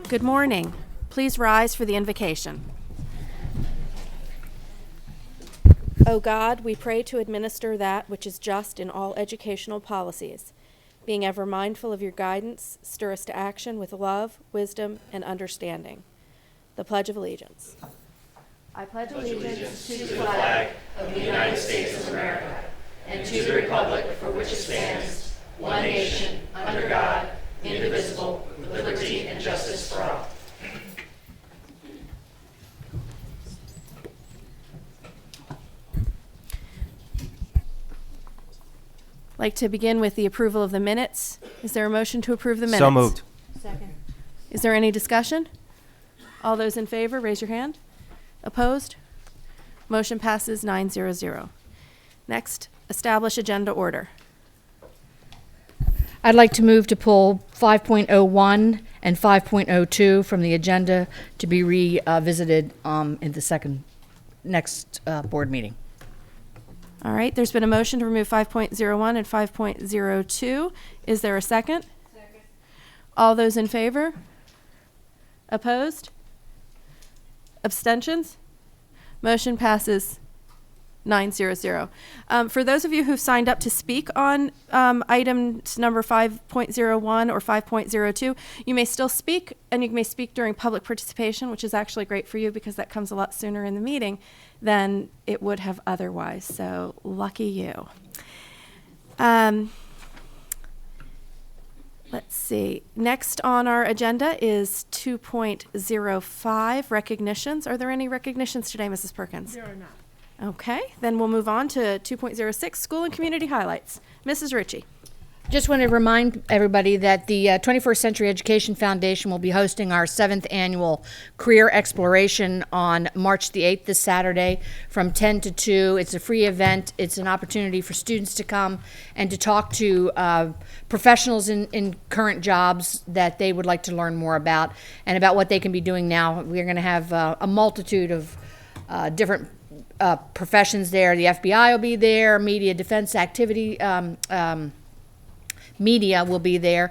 Good morning. Please rise for the invocation. O God, we pray to administer that which is just in all educational policies. Being ever mindful of your guidance, stir us to action with love, wisdom, and understanding. The Pledge of Allegiance. I pledge allegiance to the flag of the United States of America and to the republic for which it stands, one nation, under God, indivisible, with liberty and justice for all. I'd like to begin with the approval of the minutes. Is there a motion to approve the minutes? So moved. Second. Is there any discussion? All those in favor, raise your hand. Opposed? Motion passes 9-0-0. Next, establish agenda order. I'd like to move to pull 5.01 and 5.02 from the agenda to be revisited in the next board meeting. All right, there's been a motion to remove 5.01 and 5.02. Is there a second? Second. All those in favor? Opposed? Abstentions? Motion passes 9-0-0. For those of you who've signed up to speak on items number 5.01 or 5.02, you may still speak, and you may speak during public participation, which is actually great for you because that comes a lot sooner in the meeting than it would have otherwise. So lucky you. Let's see. Next on our agenda is 2.05, recognitions. Are there any recognitions today, Mrs. Perkins? There are not. Okay, then we'll move on to 2.06, school and community highlights. Mrs. Ritchie. Just want to remind everybody that the 21st Century Education Foundation will be hosting our 7th annual Career Exploration on March the 8th, this Saturday, from 10 to 2. It's a free event. It's an opportunity for students to come and to talk to professionals in current jobs that they would like to learn more about and about what they can be doing now. We're going to have a multitude of different professions there. The FBI will be there, media defense activity, media will be there.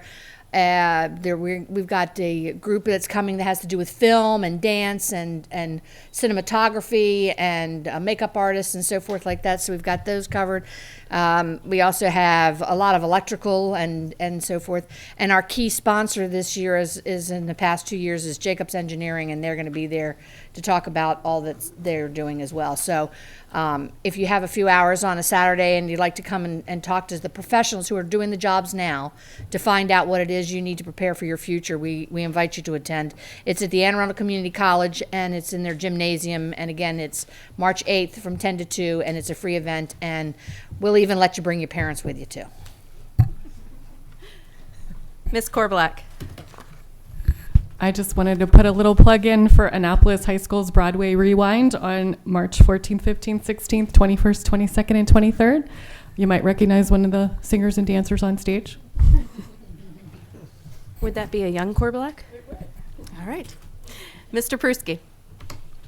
We've got a group that's coming that has to do with film and dance and cinematography and makeup artists and so forth like that. So we've got those covered. We also have a lot of electrical and so forth. And our key sponsor this year is in the past 2 years is Jacobs Engineering, and they're going to be there to talk about all that they're doing as well. So if you have a few hours on a Saturday and you'd like to come and talk to the professionals who are doing the jobs now to find out what it is you need to prepare for your future, we invite you to attend. It's at the Anne Arundel Community College, and it's in their gymnasium. And again, it's March 8th from 10 to 2, and it's a free event. And we'll even let you bring your parents with you, too. Ms. Korbelak. I just wanted to put a little plug in for Annapolis High School's Broadway Rewind on March 14th, 15th, 16th, 21st, 22nd, and 23rd. You might recognize one of the singers and dancers on stage. Would that be a young Korbelak? All right. Mr. Pruski.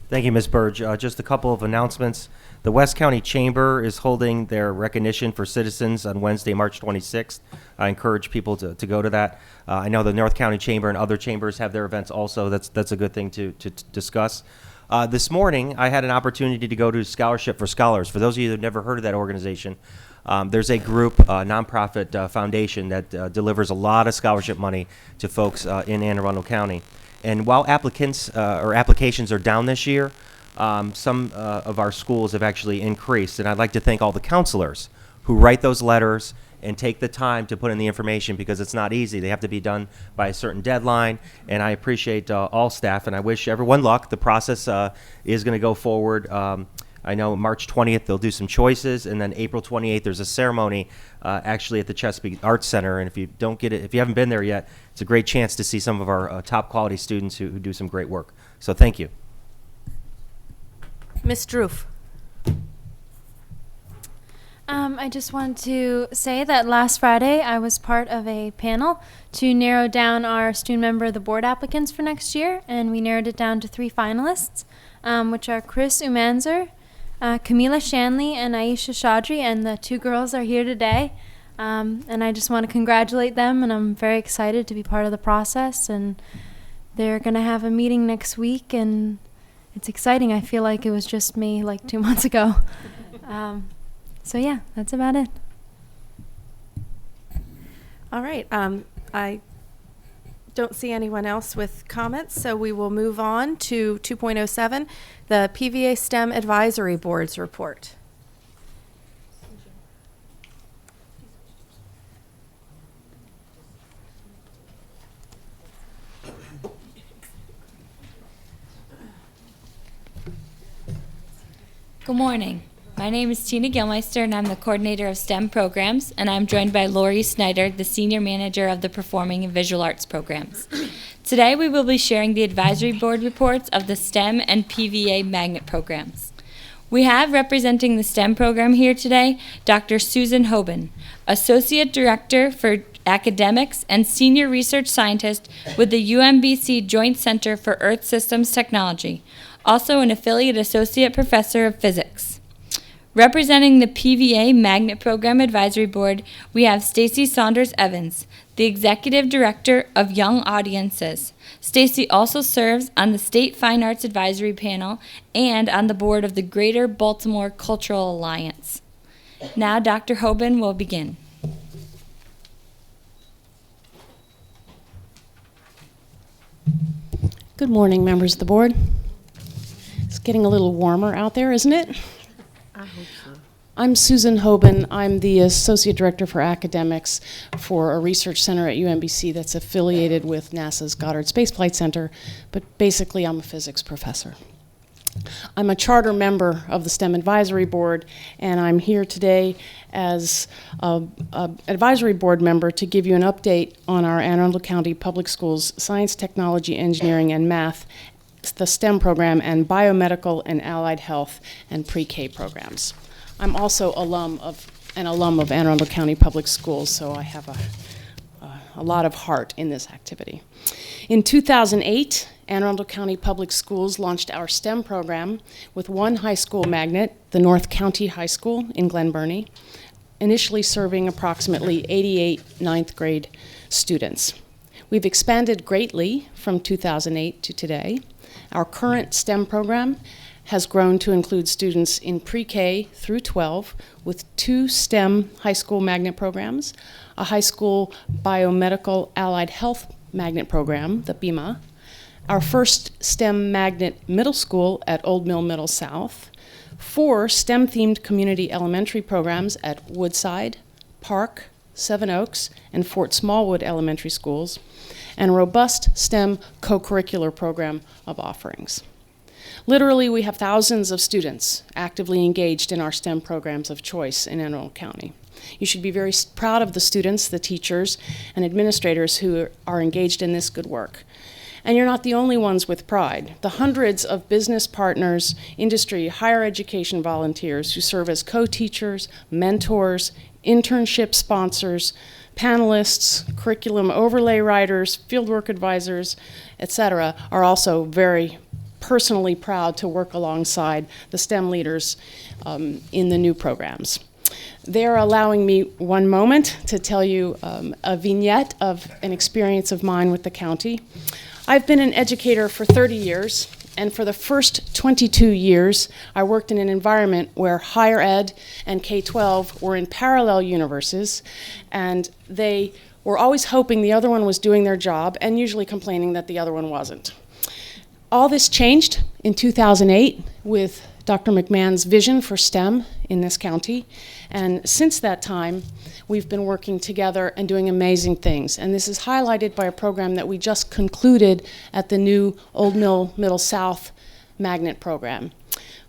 Thank you, Ms. Burge. Just a couple of announcements. The West County Chamber is holding their recognition for citizens on Wednesday, March 26th. I encourage people to go to that. I know the North County Chamber and other chambers have their events also. That's a good thing to discuss. This morning, I had an opportunity to go to Scholarship for Scholars. For those of you that have never heard of that organization, there's a group, a nonprofit foundation that delivers a lot of scholarship money to folks in Anne Arundel County. And while applications are down this year, some of our schools have actually increased. And I'd like to thank all the counselors who write those letters and take the time to put in the information, because it's not easy. They have to be done by a certain deadline. And I appreciate all staff, and I wish everyone luck. The process is going to go forward. I know March 20th they'll do some choices, and then April 28th there's a ceremony actually at the Chesapeake Arts Center. And if you don't get it, if you haven't been there yet, it's a great chance to see some of our top quality students who do some great work. So thank you. Ms. Droof. I just want to say that last Friday I was part of a panel to narrow down our student member of the board applicants for next year, and we narrowed it down to 3 finalists, which are Chris Umanzer, Camila Shanley, and Aisha Chaudhry, and the 2 girls are here today. And I just want to congratulate them, and I'm very excited to be part of the process and they're going to have a meeting next week, and it's exciting. I feel like it was just me like 2 months ago. So yeah, that's about it. All right. I don't see anyone else with comments, so we will move on to 2.07, the PVA STEM Advisory Board's report. Good morning. My name is Tina Gilmeister, and I'm the coordinator of STEM programs, and I'm joined by Lori Snyder, the senior manager of the Performing and Visual Arts programs. Today, we will be sharing the advisory board reports of the STEM and PVA magnet programs. We have representing the STEM program here today, Dr. Susan Hoban, Associate Director for Academics and Senior Research Scientist with the UMBC Joint Center for Earth Systems Technology, also an Affiliate Associate Professor of Physics. Representing the PVA Magnet Program Advisory Board, we have Stacy Saunders Evans, the Executive Director of Young Audiences. Stacy also serves on the State Fine Arts Advisory Panel and on the board of the Greater Baltimore Cultural Alliance. Now Dr. Hoban will begin. Good morning, members of the board. It's getting a little warmer out there, isn't it? I hope so. I'm Susan Hoban. I'm the Associate Director for Academics for a research center at UMBC that's affiliated with NASA's Goddard Space Flight Center, but basically I'm a physics professor. I'm a charter member of the STEM Advisory Board, and I'm here today as an advisory board member to give you an update on our Anne Arundel County Public Schools Science, Technology, Engineering, and Math, the STEM program, and Biomedical and Allied Health and Pre-K programs. I'm also an alum of Anne Arundel County Public Schools, so I have a lot of heart in this activity. In 2008, Anne Arundel County Public Schools launched our STEM program with one high school magnet, the North County High School in Glen Burnie, initially serving approximately 88 ninth grade students. We've expanded greatly from 2008 to today. Our current STEM program has grown to include students in pre-K through 12 with 2 STEM high school magnet programs, a high school biomedical allied health magnet program, the BIMA, our first STEM magnet middle school at Old Mill Middle South, 4 STEM-themed community elementary programs at Woodside, Park, Seven Oaks, and Fort Smallwood elementary schools, and a robust STEM co-curricular program of offerings. Literally, we have thousands of students actively engaged in our STEM programs of choice in Anne Arundel County. You should be very proud of the students, the teachers, and administrators who are engaged in this good work. And you're not the only ones with pride. The hundreds of business partners, industry, higher education volunteers who serve as co-teachers, mentors, internship sponsors, panelists, curriculum overlay writers, fieldwork advisors, etc., are also very personally proud to work alongside the STEM leaders in the new programs. They're allowing me one moment to tell you a vignette of an experience of mine with the county. I've been an educator for 30 years, and for the first 22 years, I worked in an environment where higher ed and K-12 were in parallel universes, and they were always hoping the other one was doing their job and usually complaining that the other one wasn't. All this changed in 2008 with Dr. McMahon's vision for STEM in this county, and since that time, we've been working together and doing amazing things. And this is highlighted by a program that we just concluded at the new Old Mill Middle South Magnet program.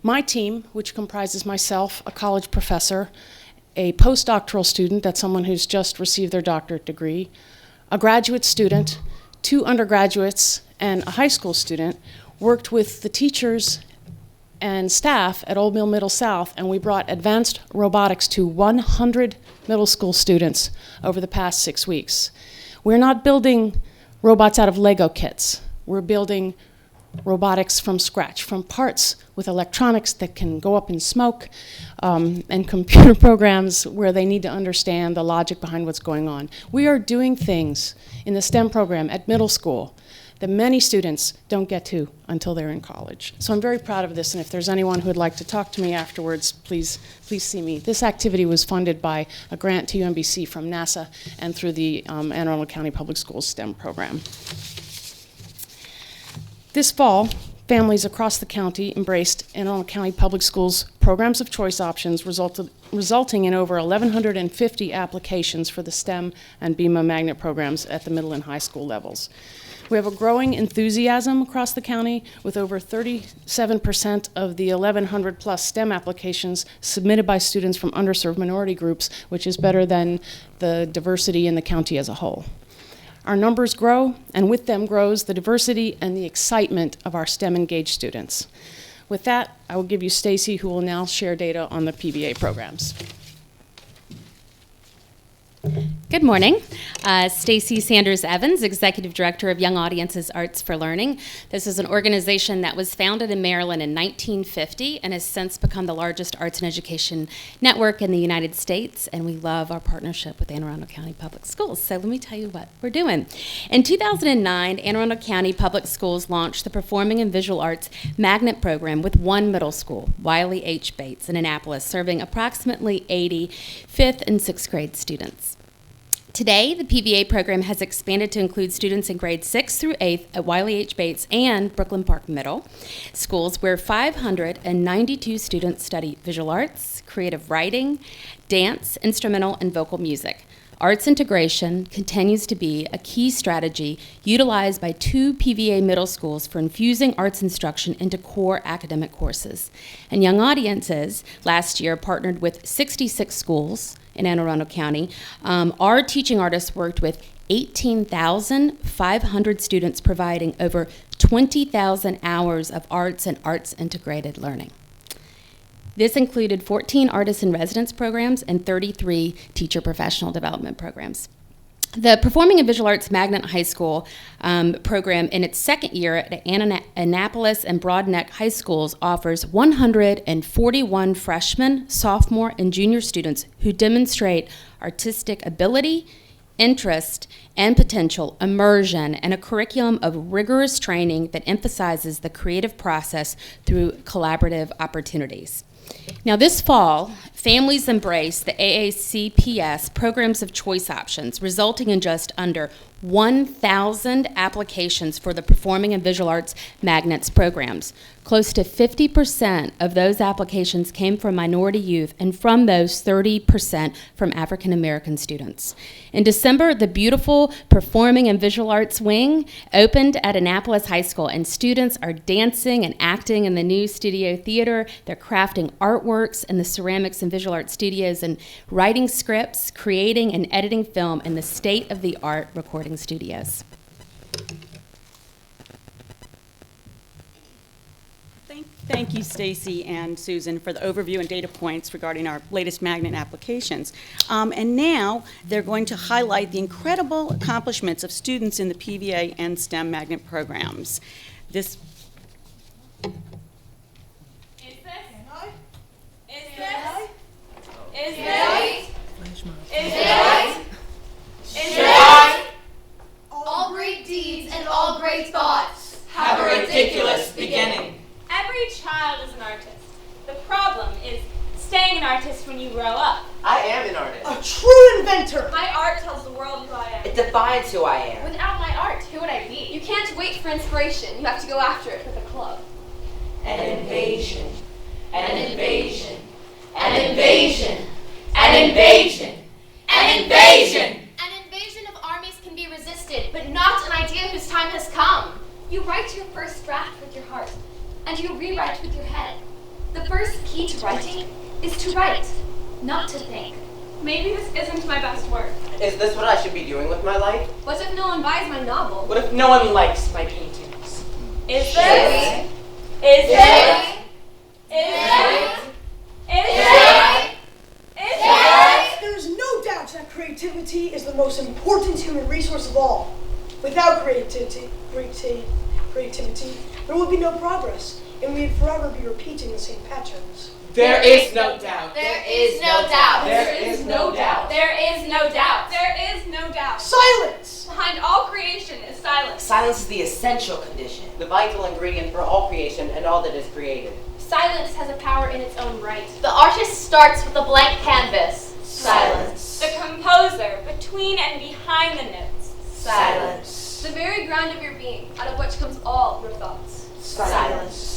My team, which comprises myself, a college professor, a postdoctoral student, that's someone who's just received their doctorate degree, a graduate student, 2 undergraduates, and a high school student, worked with the teachers and staff at Old Mill Middle South, and we brought advanced robotics to 100 middle school students over the past 6 weeks. We're not building robots out of Lego kits. We're building robotics from scratch, from parts with electronics that can go up in smoke, and computer programs where they need to understand the logic behind what's going on. We are doing things in the STEM program at middle school that many students don't get to until they're in college. So I'm very proud of this, and if there's anyone who would like to talk to me afterwards, please see me. This activity was funded by a grant to UMBC from NASA and through the Anne Arundel County Public Schools STEM program. This fall, families across the county embraced Anne Arundel County Public Schools programs of choice options, resulting in over 1,150 applications for the STEM and BEMA magnet programs at the middle and high school levels. We have a growing enthusiasm across the county, with over 37% of the 1,100 plus STEM applications submitted by students from underserved minority groups, which is better than the diversity in the county as a whole. Our numbers grow, and with them grows the diversity and the excitement of our STEM-engaged students. With that, I will give you Stacy, who will now share data on the PBA programs. Good morning. Stacy Sanders Evans, Executive Director of Young Audiences Arts for Learning. This is an organization that was founded in Maryland in 1950 and has since become the largest arts and education network in the United States, and we love our partnership with Anne Arundel County Public Schools. So let me tell you what we're doing. In 2009, Anne Arundel County Public Schools launched the Performing and Visual Arts Magnet Program with one middle school, Wiley H. Bates in Annapolis, serving approximately 80 5th and 6th grade students. Today, the PVA program has expanded to include students in grades 6 through 8th at Wiley H. Bates and Brooklyn Park Middle schools, where 592 students study visual arts, creative writing, dance, instrumental, and vocal music. Arts integration continues to be a key strategy utilized by 2 PVA middle schools for infusing arts instruction into core academic courses. And Young Audiences last year partnered with 66 schools in Anne Arundel County. Our teaching artists worked with 18,500 students, providing over 20,000 hours of arts and arts integrated learning. This included 14 artist in residence programs and 33 teacher professional development programs. The Performing and Visual Arts Magnet High School program, in its second year at Annapolis and Broadneck High Schools, offers 141 freshmen, sophomore, and junior students who demonstrate artistic ability, interest, and potential, immersion, and a curriculum of rigorous training that emphasizes the creative process through collaborative opportunities. Now, this fall, families embraced the AACPS Programs of Choice options, resulting in just under 1,000 applications for the Performing and Visual Arts Magnets programs. Close to 50% of those applications came from minority youth, and from those, 30% from African American students. In December, the beautiful Performing and Visual Arts Wing opened at Annapolis High School, and students are dancing and acting in the new studio theater. They're crafting artworks in the ceramics and visual art studios and writing scripts, creating and editing film in the state-of-the-art recording studios. Thank you, Stacy and Susan, for the overview and data points regarding our latest magnet applications. And now they're going to highlight the incredible accomplishments of students in the PVA and STEM magnet programs. This All great deeds and all great thoughts have a ridiculous beginning. Every child is an artist. The problem is staying an artist when you grow up. I am an artist. A true inventor. My art tells the world who I am. It defines who I am. Without my art, who would I be? You can't wait for inspiration. You have to go after it with a club. An invasion. An invasion. An invasion. An invasion. An invasion. An invasion of armies can be resisted, but not an idea whose time has come. You write your first draft with your heart, and you rewrite with your head. The first key to writing is to write, not to think. Maybe this isn't my best work. Is this what I should be doing with my life? What if no one buys my novel? What if no one likes my paintings? Is this? Is this? Is this? Is this? Is this? There's no doubt that creativity is the most important human resource of all. Without creativity, there will be no progress, and we'd forever be repeating the same patterns. There is no doubt. There is no doubt. There is no doubt. There is no doubt. There is no doubt. Silence! Behind all creation is silence. Silence is the essential condition, the vital ingredient for all creation and all that is created. Silence has a power in its own right. The artist starts with a blank canvas. Silence. The composer, between and behind the notes. Silence. The very ground of your being, out of which comes all your thoughts. Silence.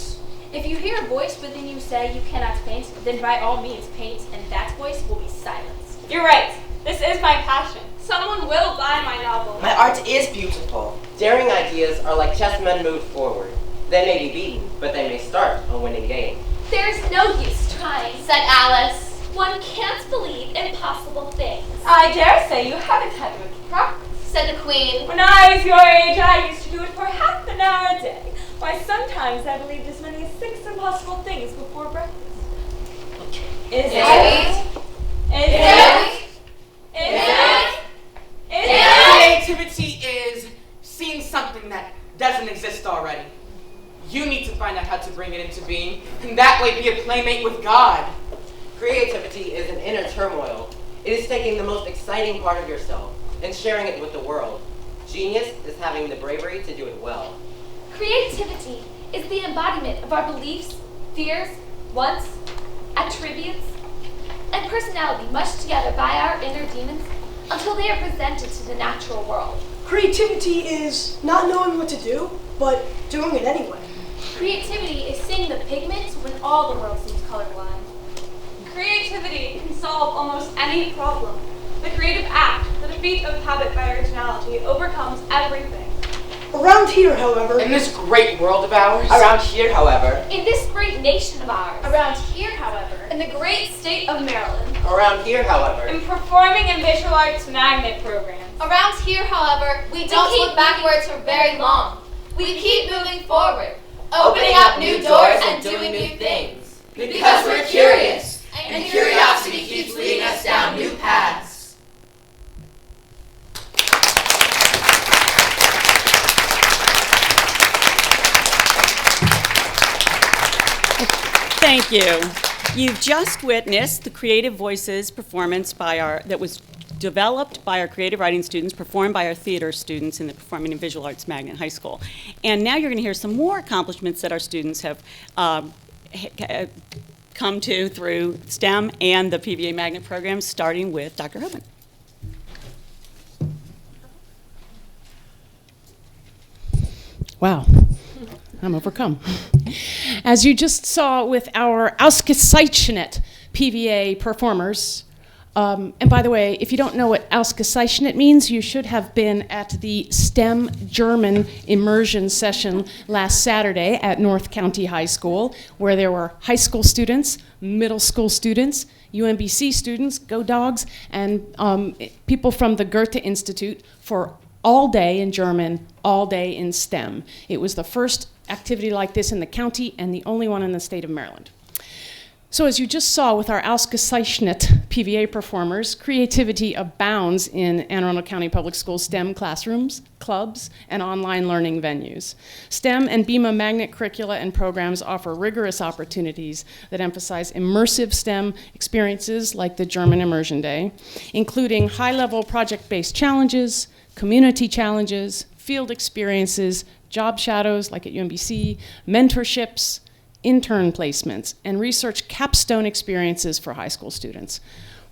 If you hear a voice within you say you cannot paint, then by all means paint, and that voice will be silenced. You're right. This is my passion. Someone will buy my novel. My art is beautiful. Daring ideas are like chessmen moved forward. They may be beaten, but they may start a winning game. There's no use trying, said Alice. One can't believe impossible things. I dare say you haven't had much practice, said the Queen. When I was your age, I used to do it for half an hour a day. Why, sometimes I believed as many as 6 impossible things before breakfast. Is it? Creativity is seeing something that doesn't exist already. You need to find out how to bring it into being, and that way be a playmate with God. Creativity is an inner turmoil. It is taking the most exciting part of yourself and sharing it with the world. Genius is having the bravery to do it well. Creativity is the embodiment of our beliefs, fears, wants, attributes, and personality mushed together by our inner demons until they are presented to the natural world. Creativity is not knowing what to do, but doing it anyway. Creativity is seeing the pigments when all the world seems colorblind. Creativity can solve almost any problem. The creative act, the defeat of habit by originality, overcomes everything. Around here, however... In this great world of ours... Around here, however... In this great nation of ours... Around here, however... In the great state of Maryland... Around here, however... In performing and visual arts magnet programs... Around here, however, we don't look backwards for very long. We keep moving forward, opening up new doors and doing new things. Because we're curious. And curiosity keeps leading us down new paths. Thank you. You've just witnessed the Creative Voices performance that was developed by our creative writing students, performed by our theater students in the Performing and Visual Arts Magnet High School. And now you're going to hear some more accomplishments that our students have come to through STEM and the PVA Magnet program, starting with Dr. Hoban. Wow, I'm overcome. As you just saw with our ausgezeichnet PVA performers, and by the way, if you don't know what ausgezeichnet means, you should have been at the STEM German immersion session last Saturday at North County High School, where there were high school students, middle school students, UMBC students, Go Dogs, and people from the Goethe Institute for all day in German, all day in STEM. It was the first activity like this in the county and the only one in the state of Maryland. So as you just saw with our ausgezeichnet PVA performers, creativity abounds in Anne Arundel County Public Schools STEM classrooms, clubs, and online learning venues. STEM and BEMA magnet curricula and programs offer rigorous opportunities that emphasize immersive STEM experiences like the German Immersion Day, including high-level project-based challenges, community challenges, field experiences, job shadows like at UMBC, mentorships, intern placements, and research capstone experiences for high school students.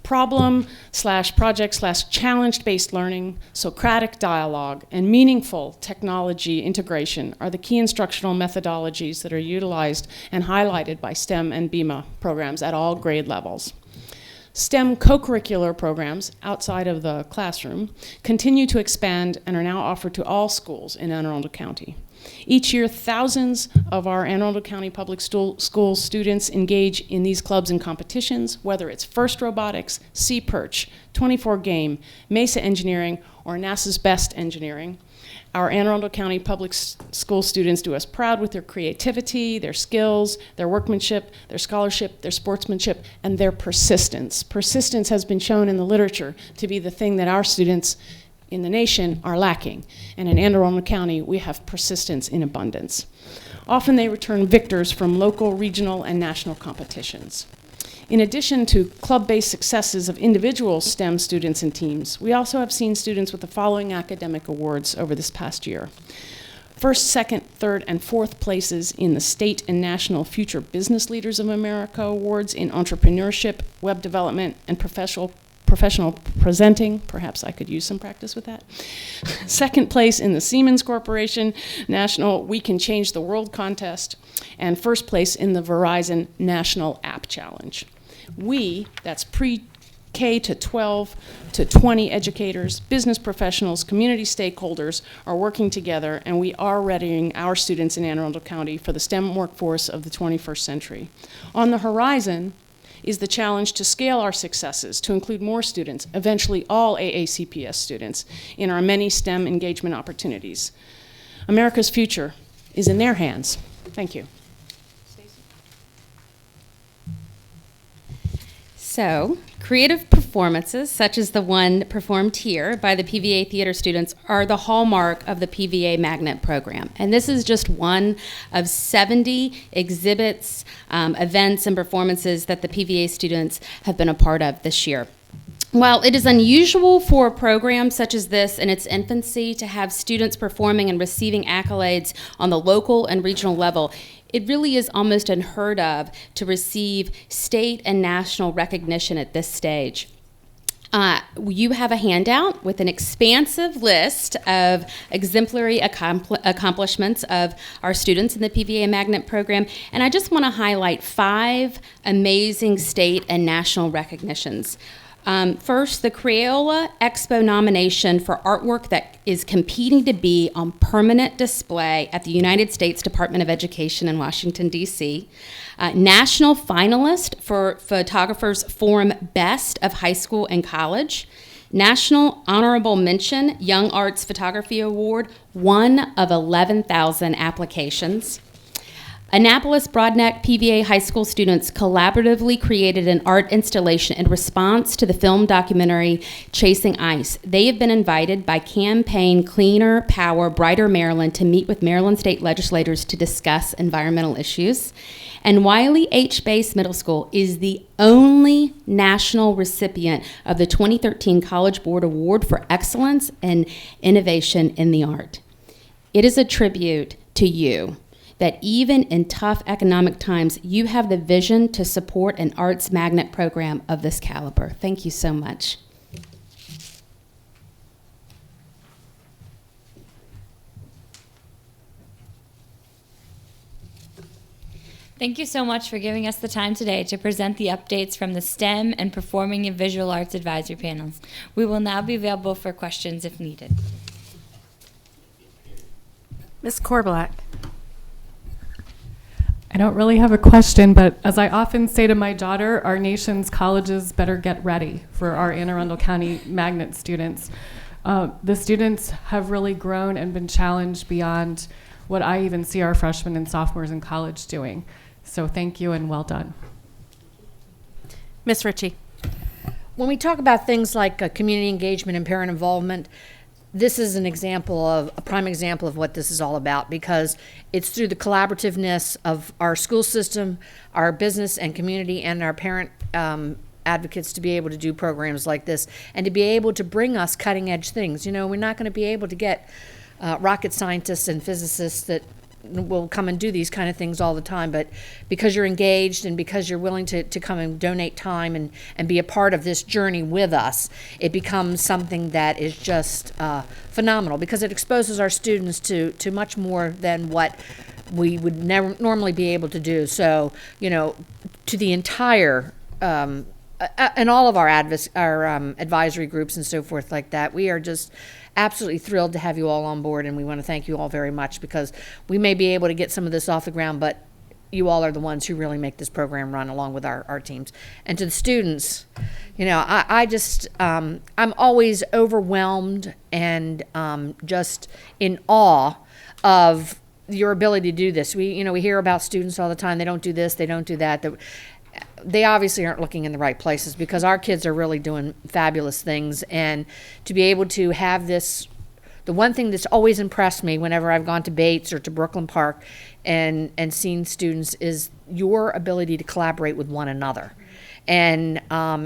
Problem/project/challenge-based learning, Socratic dialogue, and meaningful technology integration are the key instructional methodologies that are utilized and highlighted by STEM and BEMA programs at all grade levels. STEM co-curricular programs outside of the classroom continue to expand and are now offered to all schools in Anne Arundel County. Each year, thousands of our Anne Arundel County Public School students engage in these clubs and competitions, whether it's FIRST Robotics, Sea Perch, 24 Game, Mesa Engineering, or NASA's Best Engineering. Our Anne Arundel County Public School students do us proud with their creativity, their skills, their workmanship, their scholarship, their sportsmanship, and their persistence. Persistence has been shown in the literature to be the thing that our students in the nation are lacking. And in Anne Arundel County, we have persistence in abundance. Often they return victors from local, regional, and national competitions. In addition to club-based successes of individual STEM students and teams, we also have seen students with the following academic awards over this past year. First, second, third, and fourth places in the state and national Future Business Leaders of America Awards in entrepreneurship, web development, and professional presenting. Perhaps I could use some practice with that. Second place in the Siemens Corporation National We Can Change the World contest, and first place in the Verizon National App Challenge. We, that's pre-K to 12 to 20 educators, business professionals, community stakeholders are working together, and we are readying our students in Anne Arundel County for the STEM workforce of the 21st century. On the horizon is the challenge to scale our successes to include more students, eventually all AACPS students, in our many STEM engagement opportunities. America's future is in their hands. Thank you. So, creative performances, such as the one performed here by the PVA theater students, are the hallmark of the PVA Magnet program. And this is just one of 70 exhibits, events, and performances that the PVA students have been a part of this year. While it is unusual for a program such as this in its infancy to have students performing and receiving accolades on the local and regional level, it really is almost unheard of to receive state and national recognition at this stage. You have a handout with an expansive list of exemplary accomplishments of our students in the PVA Magnet program, and I just want to highlight 5 amazing state and national recognitions. First, the Crayola Expo nomination for artwork that is competing to be on permanent display at the United States Department of Education in Washington, D.C. National finalist for Photographers Forum Best of High School and College. National Honorable Mention Young Arts Photography Award, 1 of 11,000 applications. Annapolis Broadneck PVA high school students collaboratively created an art installation in response to the film documentary Chasing Ice. They have been invited by Campaign Cleaner Power Brighter Maryland to meet with Maryland state legislators to discuss environmental issues. And Wiley H. Bass Middle School is the only national recipient of the 2013 College Board Award for Excellence and Innovation in the Art. It is a tribute to you that even in tough economic times, you have the vision to support an arts magnet program of this caliber. Thank you so much. Thank you so much for giving us the time today to present the updates from the STEM and Performing and Visual Arts Advisory Panels. We will now be available for questions if needed. Ms. Korbelak. I don't really have a question, but as I often say to my daughter, our nation's colleges better get ready for our Anne Arundel County Magnet students. The students have really grown and been challenged beyond what I even see our freshmen and sophomores in college doing. So thank you and well done. Ms. Ritchie. When we talk about things like community engagement and parent involvement, this is a prime example of what this is all about, because it's through the collaborativeness of our school system, our business and community, and our parent advocates to be able to do programs like this and to be able to bring us cutting edge things. You know, we're not going to be able to get rocket scientists and physicists that will come and do these kind of things all the time, but because you're engaged and because you're willing to come and donate time and be a part of this journey with us, it becomes something that is just phenomenal, because it exposes our students to much more than what we would never normally be able to do. So, you know, to the entire and all of our advisory groups and so forth like that, we are just absolutely thrilled to have you all on board, and we want to thank you all very much, because we may be able to get some of this off the ground, but you all are the ones who really make this program run along with our teams. And to the students, you know, I'm always overwhelmed and just in awe of your ability to do this. We hear about students all the time. They don't do this, they don't do that. They obviously aren't looking in the right places, because our kids are really doing fabulous things. And to be able to have this, the one thing that's always impressed me whenever I've gone to Bates or to Brooklyn Park and seen students, is your ability to collaborate with one another. And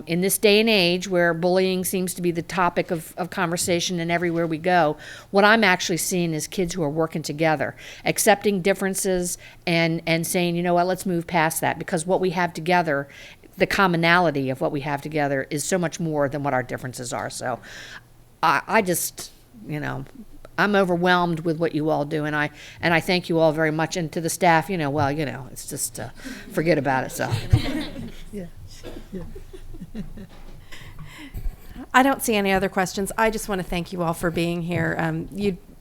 in this day and age where bullying seems to be the topic of conversation and everywhere we go, what I'm actually seeing is kids who are working together, accepting differences and saying, you know what, let's move past that, because what we have together, the commonality of what we have together, is so much more than what our differences are. So I just, I'm overwhelmed with what you all do, and I thank you all very much. And to the staff, it's just forget about it. So, Yeah. I don't see any other questions. I just want to thank you all for being here.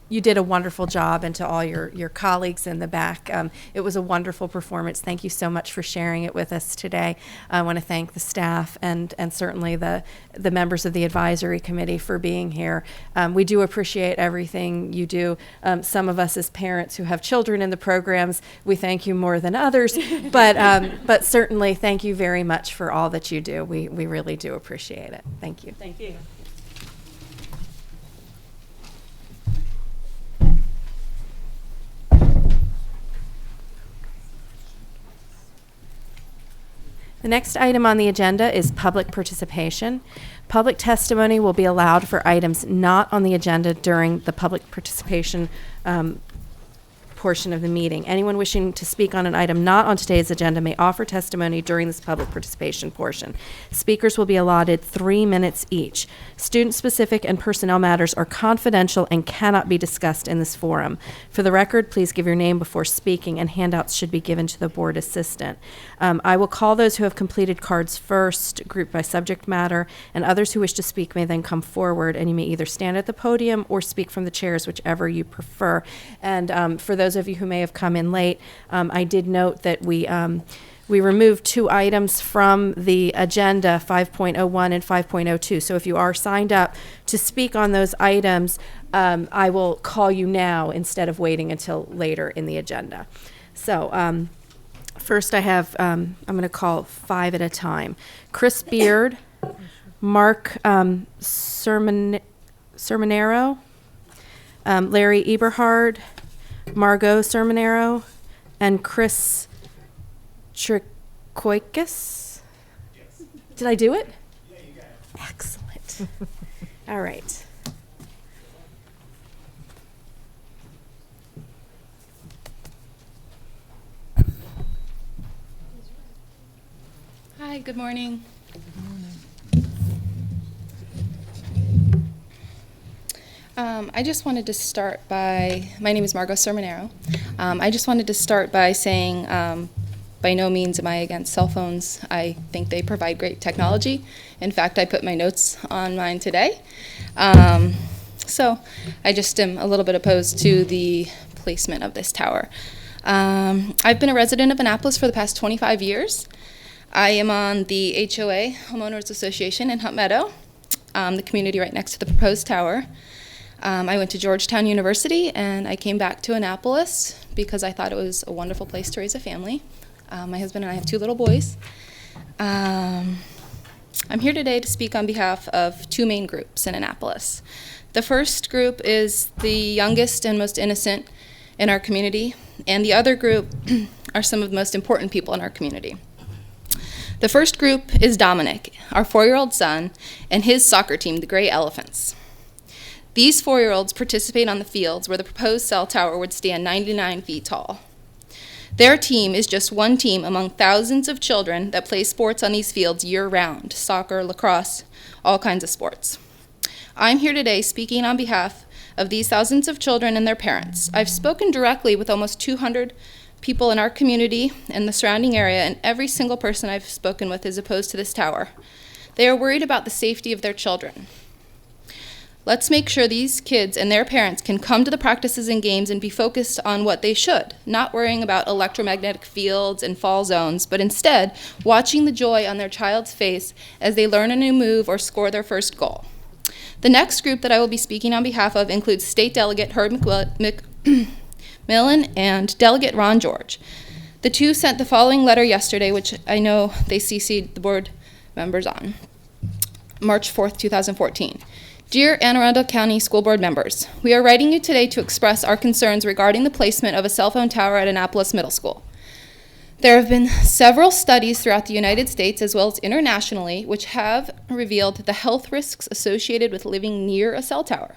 You did a wonderful job, and to all your colleagues in the back, it was a wonderful performance. Thank you so much for sharing it with us today. I want to thank the staff and certainly the members of the advisory committee for being here. We do appreciate everything you do. Some of us as parents who have children in the programs, we thank you more than others, but certainly thank you very much for all that you do. We really do appreciate it. Thank you. Thank you. The next item on the agenda is public participation. Public testimony will be allowed for items not on the agenda during the public participation portion of the meeting. Anyone wishing to speak on an item not on today's agenda may offer testimony during this public participation portion. Speakers will be allotted 3 minutes each. Student-specific and personnel matters are confidential and cannot be discussed in this forum. For the record, please give your name before speaking, and handouts should be given to the board assistant. I will call those who have completed cards first, grouped by subject matter, and others who wish to speak may then come forward, and you may either stand at the podium or speak from the chairs, whichever you prefer. And for those of you who may have come in late, I did note that we removed 2 items from the agenda, 5.01 and 5.02. So if you are signed up to speak on those items, I will call you now instead of waiting until later in the agenda. So first I have, I'm going to call 5 at a time. Chris Beard, Mark Sermonero, Larry Eberhard, Margot Sermonero, and Chris Trikoikis. Yes. Did I do it? Yeah, you got it. Excellent. All right. Hi, good morning. I just wanted to start by, my name is Margot Sermonero. I just wanted to start by saying, by no means am I against cell phones. I think they provide great technology. In fact, I put my notes on mine today. So I just am a little bit opposed to the placement of this tower. I've been a resident of Annapolis for the past 25 years. I am on the HOA, Homeowners Association in Hunt Meadow, the community right next to the proposed tower. I went to Georgetown University, and I came back to Annapolis because I thought it was a wonderful place to raise a family. My husband and I have 2 little boys. I'm here today to speak on behalf of 2 main groups in Annapolis. The first group is the youngest and most innocent in our community, and the other group are some of the most important people in our community. The first group is Dominic, our 4-year-old son, and his soccer team, the Gray Elephants. These 4-year-olds participate on the fields where the proposed cell tower would stand 99 feet tall. Their team is just one team among thousands of children that play sports on these fields year-round, soccer, lacrosse, all kinds of sports. I'm here today speaking on behalf of these thousands of children and their parents. I've spoken directly with almost 200 people in our community and the surrounding area, and every single person I've spoken with is opposed to this tower. They are worried about the safety of their children. Let's make sure these kids and their parents can come to the practices and games and be focused on what they should, not worrying about electromagnetic fields and fall zones, but instead watching the joy on their child's face as they learn a new move or score their first goal. The next group that I will be speaking on behalf of includes State Delegate Herb McMillan and Delegate Ron George. The 2 sent the following letter yesterday, which I know they CC'd the board members on, March 4th, 2014. Dear Anne Arundel County School Board members, we are writing you today to express our concerns regarding the placement of a cell phone tower at Annapolis Middle School. There have been several studies throughout the United States as well as internationally which have revealed the health risks associated with living near a cell tower.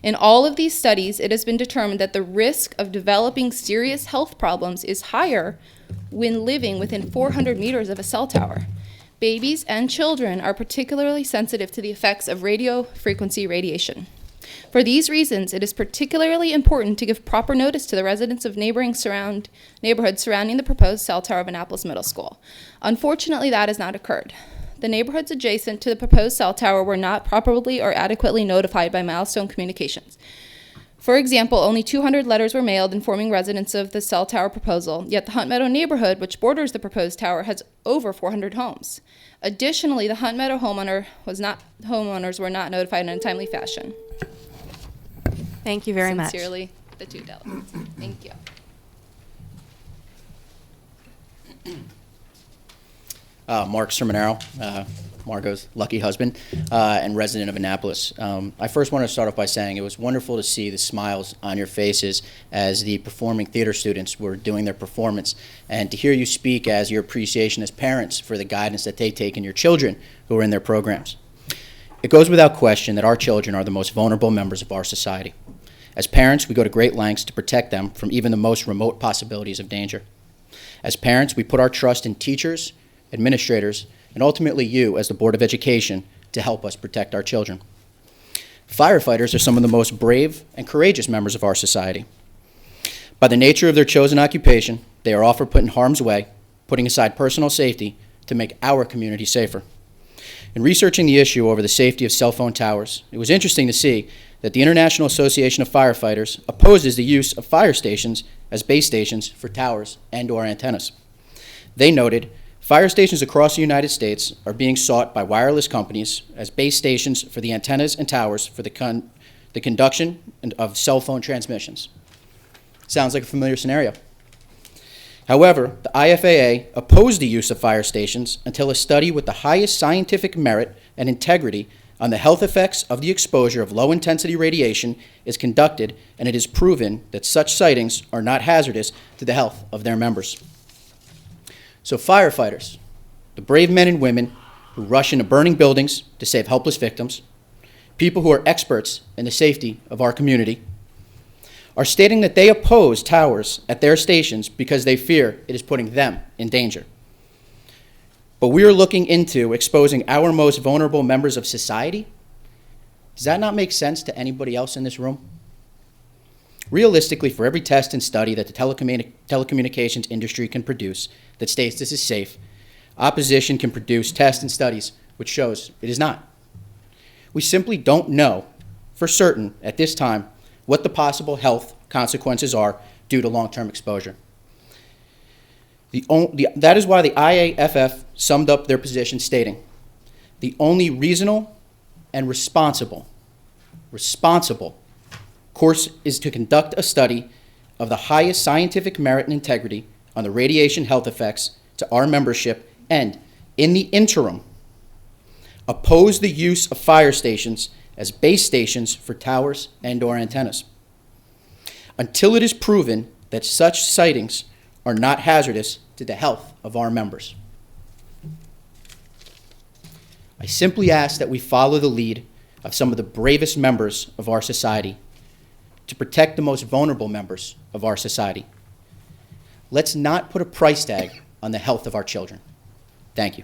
In all of these studies, it has been determined that the risk of developing serious health problems is higher when living within 400 meters of a cell tower. Babies and children are particularly sensitive to the effects of radio frequency radiation. For these reasons, it is particularly important to give proper notice to the residents of neighborhoods surrounding the proposed cell tower of Annapolis Middle School. Unfortunately, that has not occurred. The neighborhoods adjacent to the proposed cell tower were not properly or adequately notified by Milestone Communications. For example, only 200 letters were mailed informing residents of the cell tower proposal, yet the Hunt Meadow neighborhood, which borders the proposed tower, has over 400 homes. Additionally, the Hunt Meadow homeowners were not notified in a timely fashion. Thank you very much. Sincerely, the two delegates. Thank you. Mark Sermonaro, Margot's lucky husband, and resident of Annapolis. I first want to start off by saying it was wonderful to see the smiles on your faces as the performing theater students were doing their performance, and to hear you speak as your appreciation as parents for the guidance that they take in your children who are in their programs. It goes without question that our children are the most vulnerable members of our society. As parents, we go to great lengths to protect them from even the most remote possibilities of danger. As parents, we put our trust in teachers, administrators, and ultimately you as the Board of Education to help us protect our children. Firefighters are some of the most brave and courageous members of our society. By the nature of their chosen occupation, they are often put in harm's way, putting aside personal safety to make our community safer. In researching the issue over the safety of cell phone towers, it was interesting to see that the International Association of Firefighters opposes the use of fire stations as base stations for towers and/or antennas. They noted, fire stations across the United States are being sought by wireless companies as base stations for the antennas and towers for the conduction of cell phone transmissions. Sounds like a familiar scenario. However, the IFAA opposed the use of fire stations until a study with the highest scientific merit and integrity on the health effects of the exposure of low-intensity radiation is conducted, and it is proven that such sightings are not hazardous to the health of their members. So firefighters, the brave men and women who rush into burning buildings to save helpless victims, people who are experts in the safety of our community, are stating that they oppose towers at their stations because they fear it is putting them in danger. But we are looking into exposing our most vulnerable members of society? Does that not make sense to anybody else in this room? Realistically, for every test and study that the telecommunications industry can produce that states this is safe, opposition can produce tests and studies which shows it is not. We simply don't know for certain at this time what the possible health consequences are due to long-term exposure. That is why the IAFF summed up their position stating, the only reasonable and responsible course is to conduct a study of the highest scientific merit and integrity on the radiation health effects to our membership and, in the interim, oppose the use of fire stations as base stations for towers and/or antennas. Until it is proven that such sightings are not hazardous to the health of our members. I simply ask that we follow the lead of some of the bravest members of our society to protect the most vulnerable members of our society. Let's not put a price tag on the health of our children. Thank you.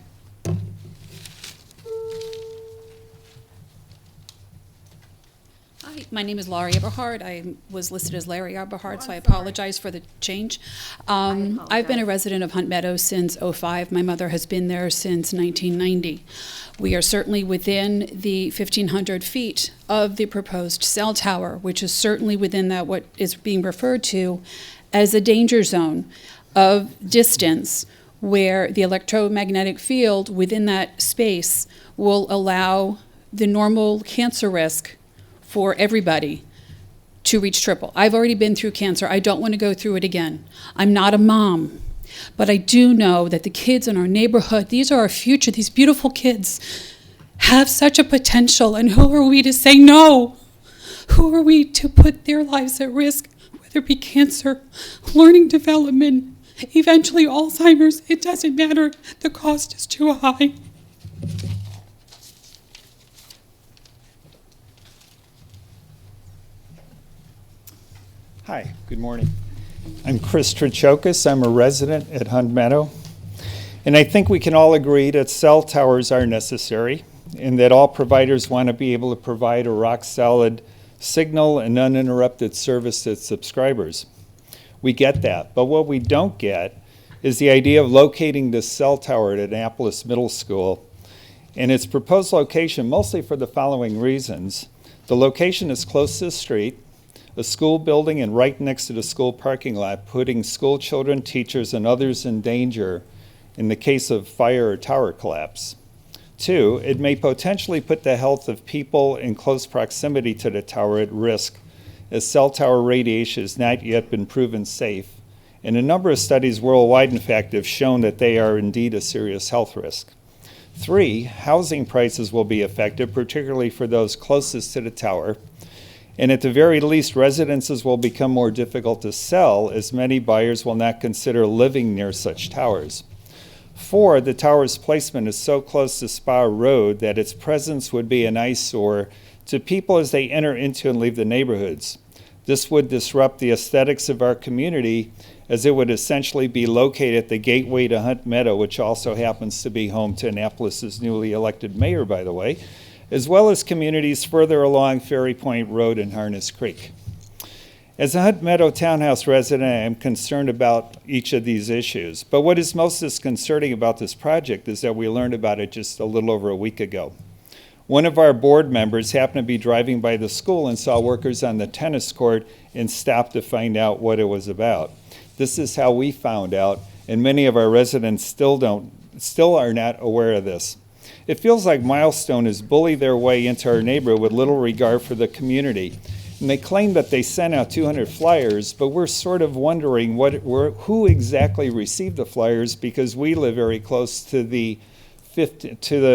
Hi, my name is Laurie Eberhard. I was listed as Larry Eberhard, so I apologize for the change. I've been a resident of Hunt Meadow since '05. My mother has been there since 1990. We are certainly within the 1,500 feet of the proposed cell tower, which is certainly within that what is being referred to as a danger zone of distance, where the electromagnetic field within that space will allow the normal cancer risk for everybody to reach triple. I've already been through cancer. I don't want to go through it again. I'm not a mom, but I do know that the kids in our neighborhood, these are our future, these beautiful kids have such a potential, and who are we to say no? Who are we to put their lives at risk, whether it be cancer, learning development, eventually Alzheimer's. It doesn't matter. The cost is too high. Hi, good morning. I'm Chris Trichokis. I'm a resident at Hunt Meadow. And I think we can all agree that cell towers are necessary and that all providers want to be able to provide a rock-solid signal and uninterrupted service to subscribers. We get that, but what we don't get is the idea of locating this cell tower at Annapolis Middle School and its proposed location mostly for the following reasons. The location is close to the street, a school building, and right next to the school parking lot, putting school children, teachers, and others in danger in the case of fire or tower collapse. 2, it may potentially put the health of people in close proximity to the tower at risk, as cell tower radiation has not yet been proven safe. And a number of studies worldwide, in fact, have shown that they are indeed a serious health risk. 3, housing prices will be affected, particularly for those closest to the tower. And at the very least, residences will become more difficult to sell, as many buyers will not consider living near such towers. 4, the tower's placement is so close to Spa Road that its presence would be an eyesore to people as they enter into and leave the neighborhoods. This would disrupt the aesthetics of our community, as it would essentially be located at the gateway to Hunt Meadow, which also happens to be home to Annapolis's newly elected mayor, by the way, as well as communities further along Ferry Point Road and Harness Creek. As a Hunt Meadow Townhouse resident, I am concerned about each of these issues. But what is most disconcerting about this project is that we learned about it just a little over a week ago. One of our board members happened to be driving by the school and saw workers on the tennis court and stopped to find out what it was about. This is how we found out, and many of our residents still are not aware of this. It feels like Milestone has bullied their way into our neighborhood with little regard for the community. And they claim that they sent out 200 flyers, but we're sort of wondering who exactly received the flyers, because we live very close to the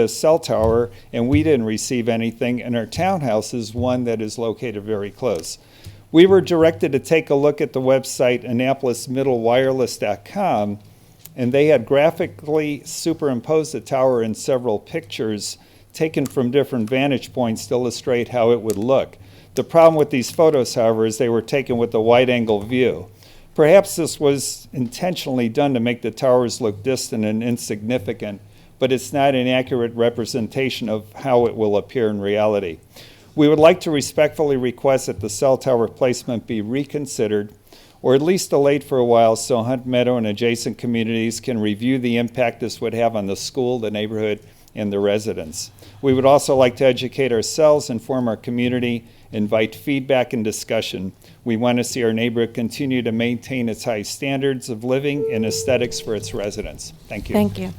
cell tower, and we didn't receive anything, and our townhouse is one that is located very close. We were directed to take a look at the website AnnapolisMiddleWireless.com, and they had graphically superimposed the tower in several pictures taken from different vantage points to illustrate how it would look. The problem with these photos, however, is they were taken with a wide-angle view. Perhaps this was intentionally done to make the towers look distant and insignificant, but it's not an accurate representation of how it will appear in reality. We would like to respectfully request that the cell tower placement be reconsidered, or at least delayed for a while, so Hunt Meadow and adjacent communities can review the impact this would have on the school, the neighborhood, and the residents. We would also like to educate ourselves, inform our community, invite feedback and discussion. We want to see our neighborhood continue to maintain its high standards of living and aesthetics for its residents. Thank you. Thank you.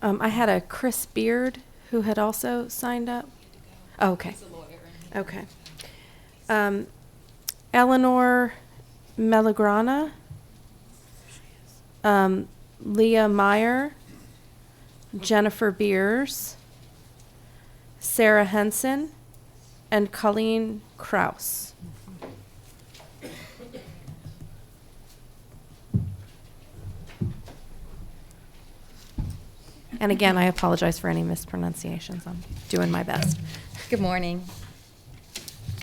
I had a Chris Beard who had also signed up. Oh, okay. Okay. Eleanor Melagrana, Leah Meyer, Jennifer Beers, Sarah Henson, and Colleen Kraus. And again, I apologize for any mispronunciations. I'm doing my best. Good morning.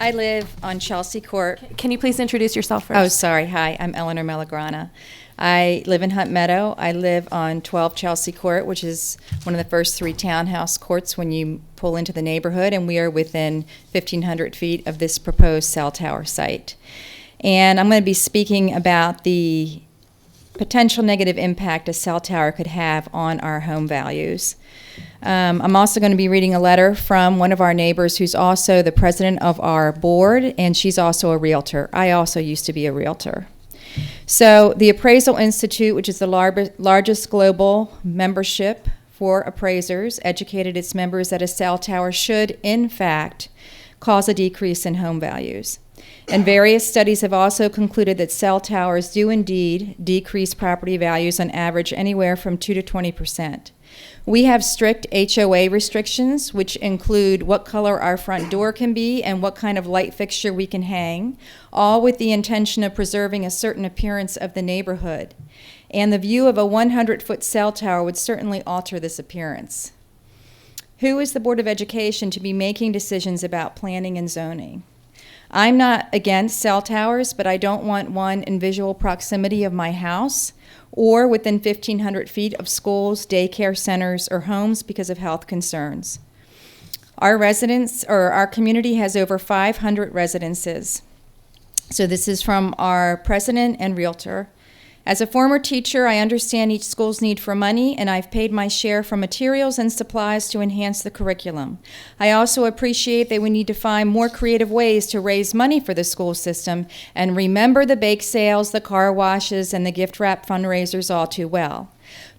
I live on Chelsea Court. Can you please introduce yourself first? Oh, sorry. Hi, I'm Eleanor Melagrana. I live in Hunt Meadow. I live on 12 Chelsea Court, which is one of the first 3 townhouse courts when you pull into the neighborhood, and we are within 1,500 feet of this proposed cell tower site. And I'm going to be speaking about the potential negative impact a cell tower could have on our home values. I'm also going to be reading a letter from one of our neighbors who's also the president of our board, and she's also a realtor. I also used to be a realtor. So the Appraisal Institute, which is the largest global membership for appraisers, educated its members that a cell tower should, in fact, cause a decrease in home values. And various studies have also concluded that cell towers do indeed decrease property values on average anywhere from 2 to 20%. We have strict HOA restrictions, which include what color our front door can be and what kind of light fixture we can hang, all with the intention of preserving a certain appearance of the neighborhood. And the view of a 100-foot cell tower would certainly alter this appearance. Who is the Board of Education to be making decisions about planning and zoning? I'm not against cell towers, but I don't want one in visual proximity of my house or within 1,500 feet of schools, daycare centers, or homes because of health concerns. Our community has over 500 residences. So this is from our president and realtor. As a former teacher, I understand each school's need for money, and I've paid my share for materials and supplies to enhance the curriculum. I also appreciate that we need to find more creative ways to raise money for the school system and remember the bake sales, the car washes, and the gift wrap fundraisers all too well.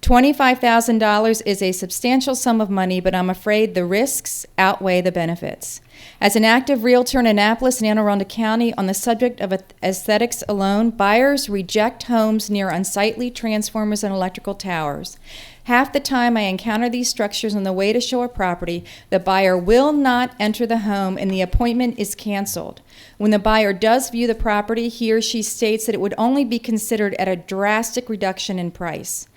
$25,000 is a substantial sum of money, but I'm afraid the risks outweigh the benefits. As an active realtor in Annapolis and Anne Arundel County on the subject of aesthetics alone, buyers reject homes near unsightly transformers and electrical towers. Half the time I encounter these structures on the way to show a property, the buyer will not enter the home and the appointment is canceled. When the buyer does view the property, he or she states that it would only be considered at a drastic reduction in price.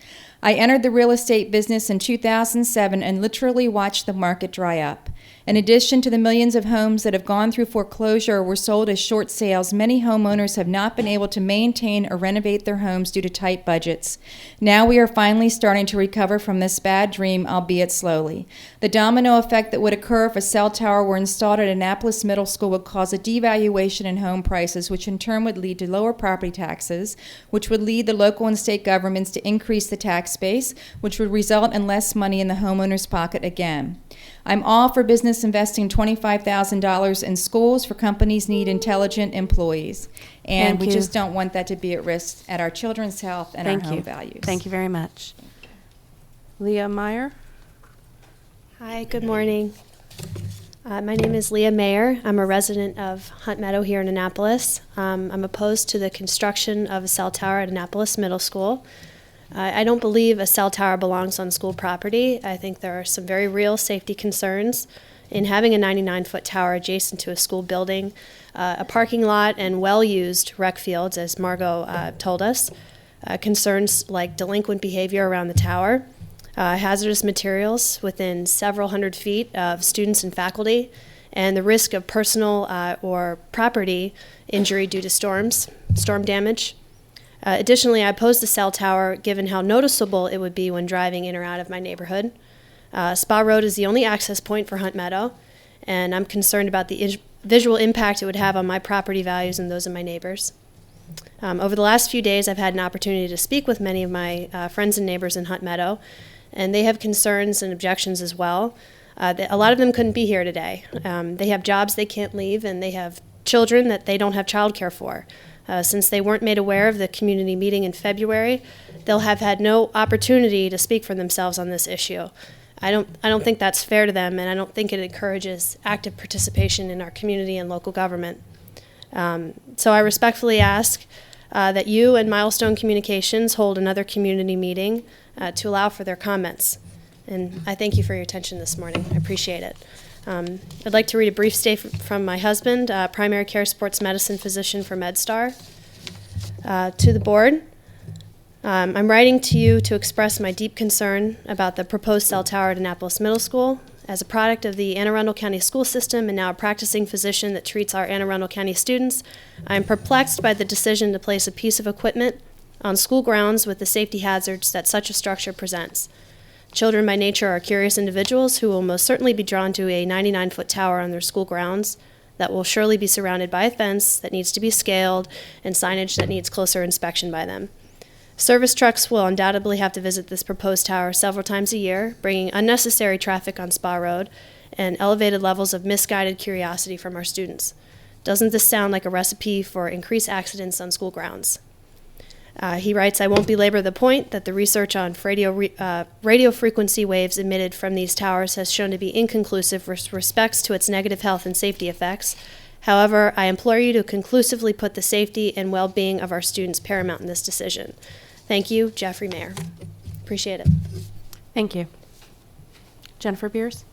I entered the real estate business in 2007 and literally watched the market dry up. In addition to the millions of homes that have gone through foreclosure or were sold as short sales, many homeowners have not been able to maintain or renovate their homes due to tight budgets. Now we are finally starting to recover from this bad dream, albeit slowly. The domino effect that would occur if a cell tower were installed at Annapolis Middle School would cause a devaluation in home prices, which in turn would lead to lower property taxes, which would lead the local and state governments to increase the tax base, which would result in less money in the homeowner's pocket again. I'm all for business investing $25,000 in schools, for companies need intelligent employees. And we just don't want that to be at risk at our children's health and our home values. Thank you very much. Leah Meyer. Hi, good morning. My name is Leah Mayer. I'm a resident of Hunt Meadow here in Annapolis. I'm opposed to the construction of a cell tower at Annapolis Middle School. I don't believe a cell tower belongs on school property. I think there are some very real safety concerns in having a 99-foot tower adjacent to a school building, a parking lot, and well-used rec fields, as Margot told us. Concerns like delinquent behavior around the tower, hazardous materials within several hundred feet of students and faculty, and the risk of personal or property injury due to storm damage. Additionally, I oppose the cell tower given how noticeable it would be when driving in or out of my neighborhood. Spa Road is the only access point for Hunt Meadow, and I'm concerned about the visual impact it would have on my property values and those of my neighbors. Over the last few days, I've had an opportunity to speak with many of my friends and neighbors in Hunt Meadow, and they have concerns and objections as well. A lot of them couldn't be here today. They have jobs they can't leave, and they have children that they don't have childcare for. Since they weren't made aware of the community meeting in February, they'll have had no opportunity to speak for themselves on this issue. I don't think that's fair to them, and I don't think it encourages active participation in our community and local government. So I respectfully ask that you and Milestone Communications hold another community meeting to allow for their comments. And I thank you for your attention this morning. I appreciate it. I'd like to read a brief statement from my husband, primary care sports medicine physician for MedStar. To the board, I'm writing to you to express my deep concern about the proposed cell tower at Annapolis Middle School. As a product of the Anne Arundel County school system and now a practicing physician that treats our Anne Arundel County students, I am perplexed by the decision to place a piece of equipment on school grounds with the safety hazards that such a structure presents. Children by nature are curious individuals who will most certainly be drawn to a 99-foot tower on their school grounds that will surely be surrounded by a fence that needs to be scaled and signage that needs closer inspection by them. Service trucks will undoubtedly have to visit this proposed tower several times a year, bringing unnecessary traffic on Spa Road and elevated levels of misguided curiosity from our students. Doesn't this sound like a recipe for increased accidents on school grounds? He writes, I won't belabor the point that the research on radio frequency waves emitted from these towers has shown to be inconclusive with respects to its negative health and safety effects. However, I implore you to conclusively put the safety and well-being of our students paramount in this decision. Thank you, Jeffrey Mayer. Appreciate it. Thank you. Jennifer Beers?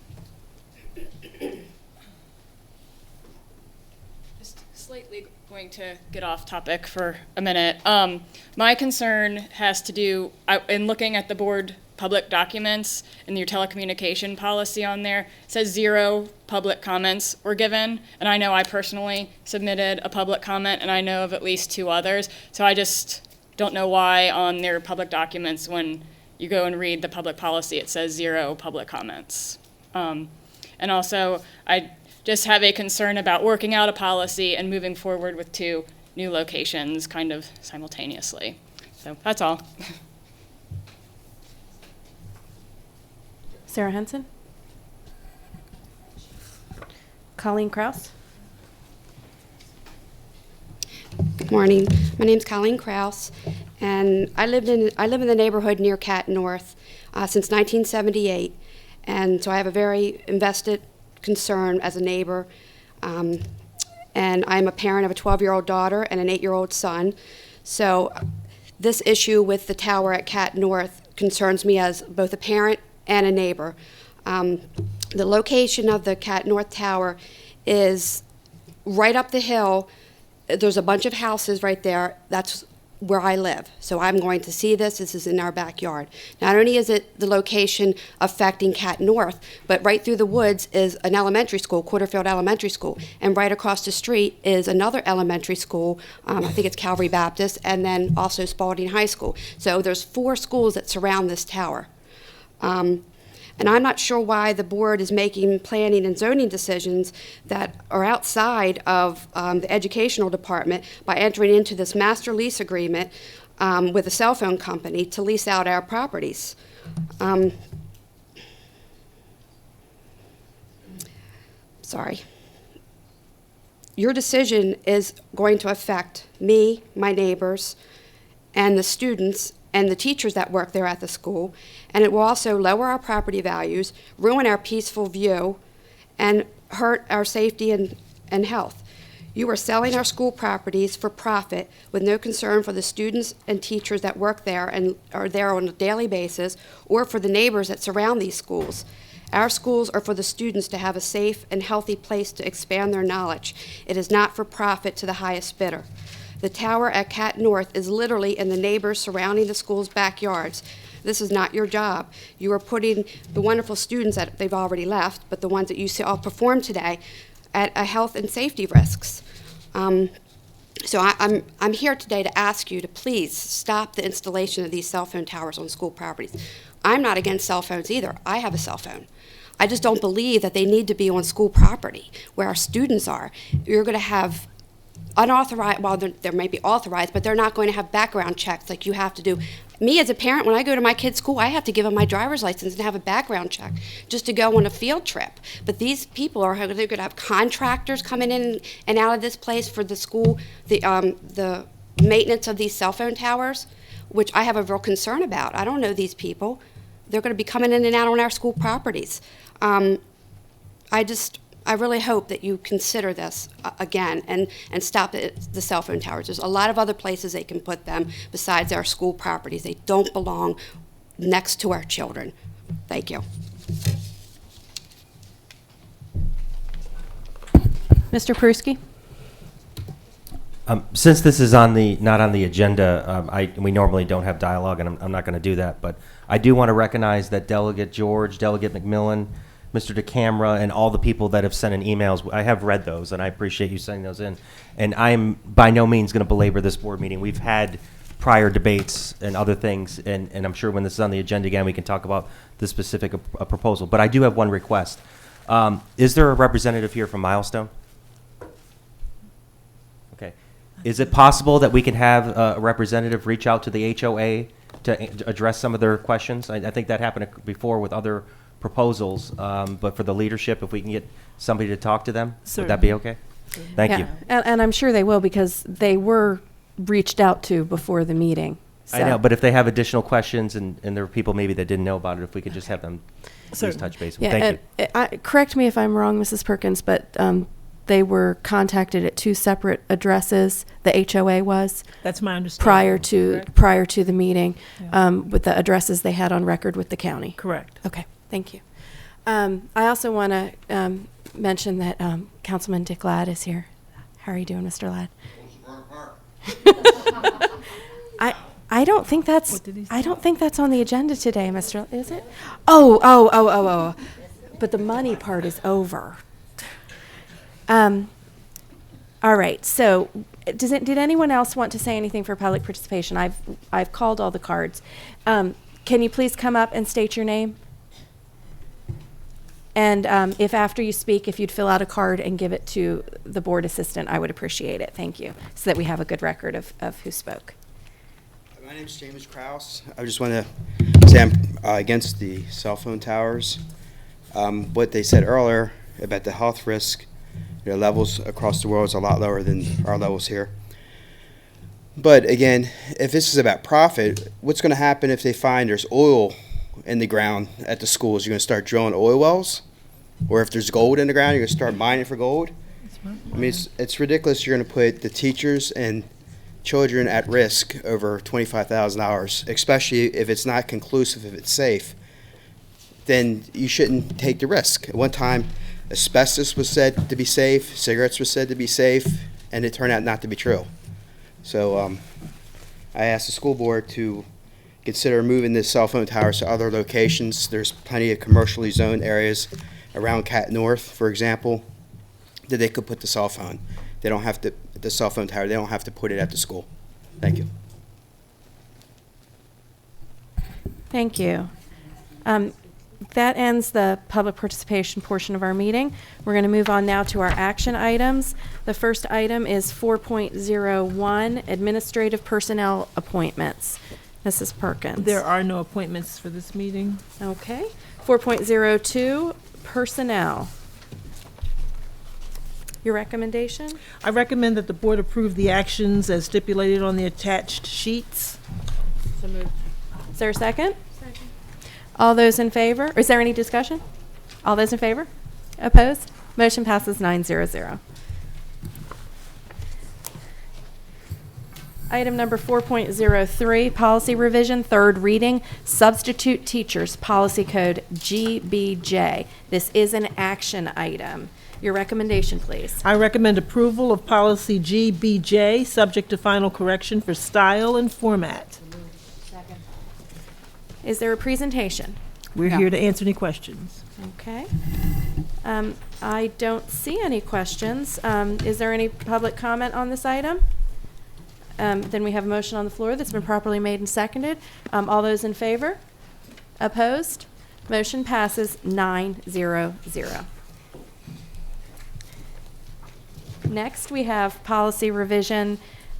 Just slightly going to get off topic for a minute. My concern has to do, in looking at the board public documents and your telecommunication policy on there, it says 0 public comments were given. And I know I personally submitted a public comment, and I know of at least 2 others. So I just don't know why on their public documents, when you go and read the public policy, it says 0 public comments. And also, I just have a concern about working out a policy and moving forward with 2 new locations kind of simultaneously. So that's all. Sarah Henson? Colleen Kraus? Good morning. My name's Colleen Kraus, and I live in the neighborhood near Cat North since 1978, and so I have a very invested concern as a neighbor. And I'm a parent of a 12-year-old daughter and an 8-year-old son. So this issue with the tower at Cat North concerns me as both a parent and a neighbor. The location of the Cat North Tower is right up the hill. There's a bunch of houses right there. That's where I live. So I'm going to see this. This is in our backyard. Not only is it the location affecting Cat North, but right through the woods is an elementary school, Quarterfield Elementary School. And right across the street is another elementary school, I think it's Calvary Baptist, and then also Spalding High School. So there's 4 schools that surround this tower. And I'm not sure why the board is making planning and zoning decisions that are outside of the educational department by entering into this master lease agreement with a cell phone company to lease out our properties. Sorry. Your decision is going to affect me, my neighbors, and the students and the teachers that work there at the school, and it will also lower our property values, ruin our peaceful view, and hurt our safety and health. You are selling our school properties for profit with no concern for the students and teachers that work there and are there on a daily basis, or for the neighbors that surround these schools. Our schools are for the students to have a safe and healthy place to expand their knowledge. It is not for profit to the highest bidder. The tower at Cat North is literally in the neighbors surrounding the school's backyards. This is not your job. You are putting the wonderful students that they've already left, but the ones that you saw perform today, at a health and safety risks. So I'm here today to ask you to please stop the installation of these cell phone towers on school properties. I'm not against cell phones either. I have a cell phone. I just don't believe that they need to be on school property where our students are. You're going to have unauthorized, well, there may be authorized, but they're not going to have background checks like you have to do. Me as a parent, when I go to my kid's school, I have to give them my driver's license and have a background check just to go on a field trip. But these people they're going to have contractors coming in and out of this place for the school, the maintenance of these cell phone towers, which I have a real concern about. I don't know these people. They're going to be coming in and out on our school properties. I really hope that you consider this again and stop the cell phone towers. There's a lot of other places they can put them besides our school properties. They don't belong next to our children. Thank you. Mr. Pruski? Since this is not on the agenda, we normally don't have dialogue, and I'm not going to do that, but I do want to recognize that Delegate George, Delegate McMillan, Mr. DeCamera, and all the people that have sent in emails. I have read those, and I appreciate you sending those in. And I'm by no means going to belabor this board meeting. We've had prior debates and other things, and I'm sure when this is on the agenda again, we can talk about the specific proposal. But I do have one request. Is there a representative here from Milestone? Okay. Is it possible that we can have a representative reach out to the HOA to address some of their questions? I think that happened before with other proposals, but for the leadership, if we can get somebody to talk to them, would that be okay? Thank you. And I'm sure they will, because they were reached out to before the meeting. So. I know, but if they have additional questions and there are people maybe that didn't know about it, if we could just have them please touch base. Yeah, Thank you. Correct me if I'm wrong, Mrs. Perkins, but they were contacted at 2 separate addresses. The HOA was. That's my understanding. Prior to the meeting, Yeah. with the addresses they had on record with the county. Correct. Okay, thank you. I also want to mention that Councilman Dick Ladd is here. How are you doing, Mr. Ladd? I don't think that's on the agenda today, Mr. Is it? Oh. But the money part is over. All right. So, did anyone else want to say anything for public participation? I've called all the cards. Can you please come up and state your name? And if after you speak, if you'd fill out a card and give it to the board assistant, I would appreciate it. Thank you. So that we have a good record of who spoke. My name is James Krause. I just want to say I'm against the cell phone towers. What they said earlier about the health risk, their levels across the world is a lot lower than our levels here. But again, if this is about profit, what's going to happen if they find there's oil in the ground at the schools? You're going to start drilling oil wells? Or if there's gold in the ground, you're going to start mining for gold? I mean, it's ridiculous. You're going to put the teachers and children at risk over $25,000, especially if it's not conclusive, if it's safe. Then you shouldn't take the risk. At one time, asbestos was said to be safe, cigarettes were said to be safe, and it turned out not to be true. So I asked the school board to consider moving the cell phone towers to other locations. There's plenty of commercially zoned areas around Cat North, for example, that they could put the cell phone. They don't have to, the cell phone tower, they don't have to put it at the school. Thank you. Thank you. That ends the public participation portion of our meeting. We're going to move on now to our action items. The first item is 4.01, administrative personnel appointments. Mrs. Perkins. There are no appointments for this meeting. Okay. 4.02, personnel. Your recommendation? I recommend that the board approve the actions as stipulated on the attached sheets. So moved. Is there a second? Second. All those in favor? Is there any discussion? All those in favor? Opposed? Motion passes 900. Item number 4.03, policy revision, third reading, substitute teachers, policy code GBJ. This is an action item. Your recommendation, please. I recommend approval of policy GBJ, subject to final correction for style and format. Second. Is there a presentation? We're here to answer any questions. Okay. I don't see any questions. Is there any public comment on this item? Then we have a motion on the floor that's been properly made and seconded. All those in favor? Opposed? Motion passes 900. Next, we have policy revision,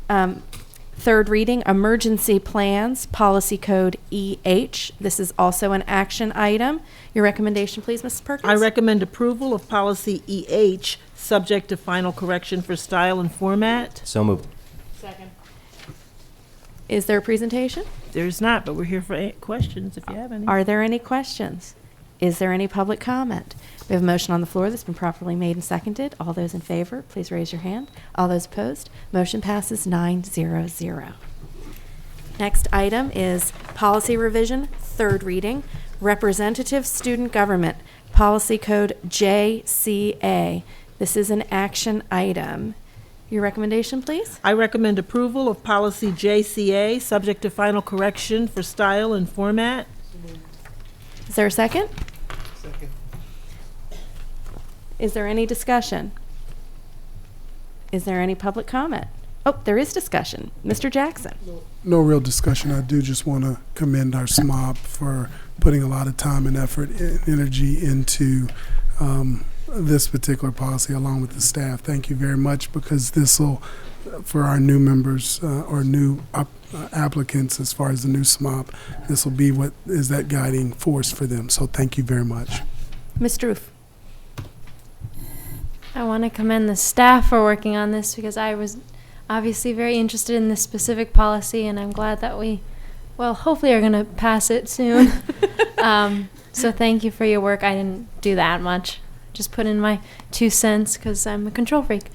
third reading, emergency plans, policy code EH. This is also an action item. Your recommendation, please, Mrs. Perkins? I recommend approval of policy EH, subject to final correction for style and format. So moved. Second. Is there a presentation? There's not, but we're here for questions if you have any. Are there any questions? Is there any public comment? We have a motion on the floor that's been properly made and seconded. All those in favor, please raise your hand. All those opposed, motion passes 900. Next item is policy revision, third reading, representative student government, policy code JCA. This is an action item. Your recommendation, please? I recommend approval of policy JCA, subject to final correction for style and format. Is there a second? Second. Is there any discussion? Is there any public comment? Oh, there is discussion. Mr. Jackson. No real discussion. I do just want to commend our SMOP for putting a lot of time and effort and energy into this particular policy along with the staff. Thank you very much, because this will, for our new members or new applicants as far as the new SMOP, this will be what is that guiding force for them. So thank you very much. Ms. Droof. I want to commend the staff for working on this, because I was obviously very interested in this specific policy, and I'm glad that we, well, hopefully are going to pass it soon. So thank you for your work. I didn't do that much. Just put in my 2 cents because I'm a control freak.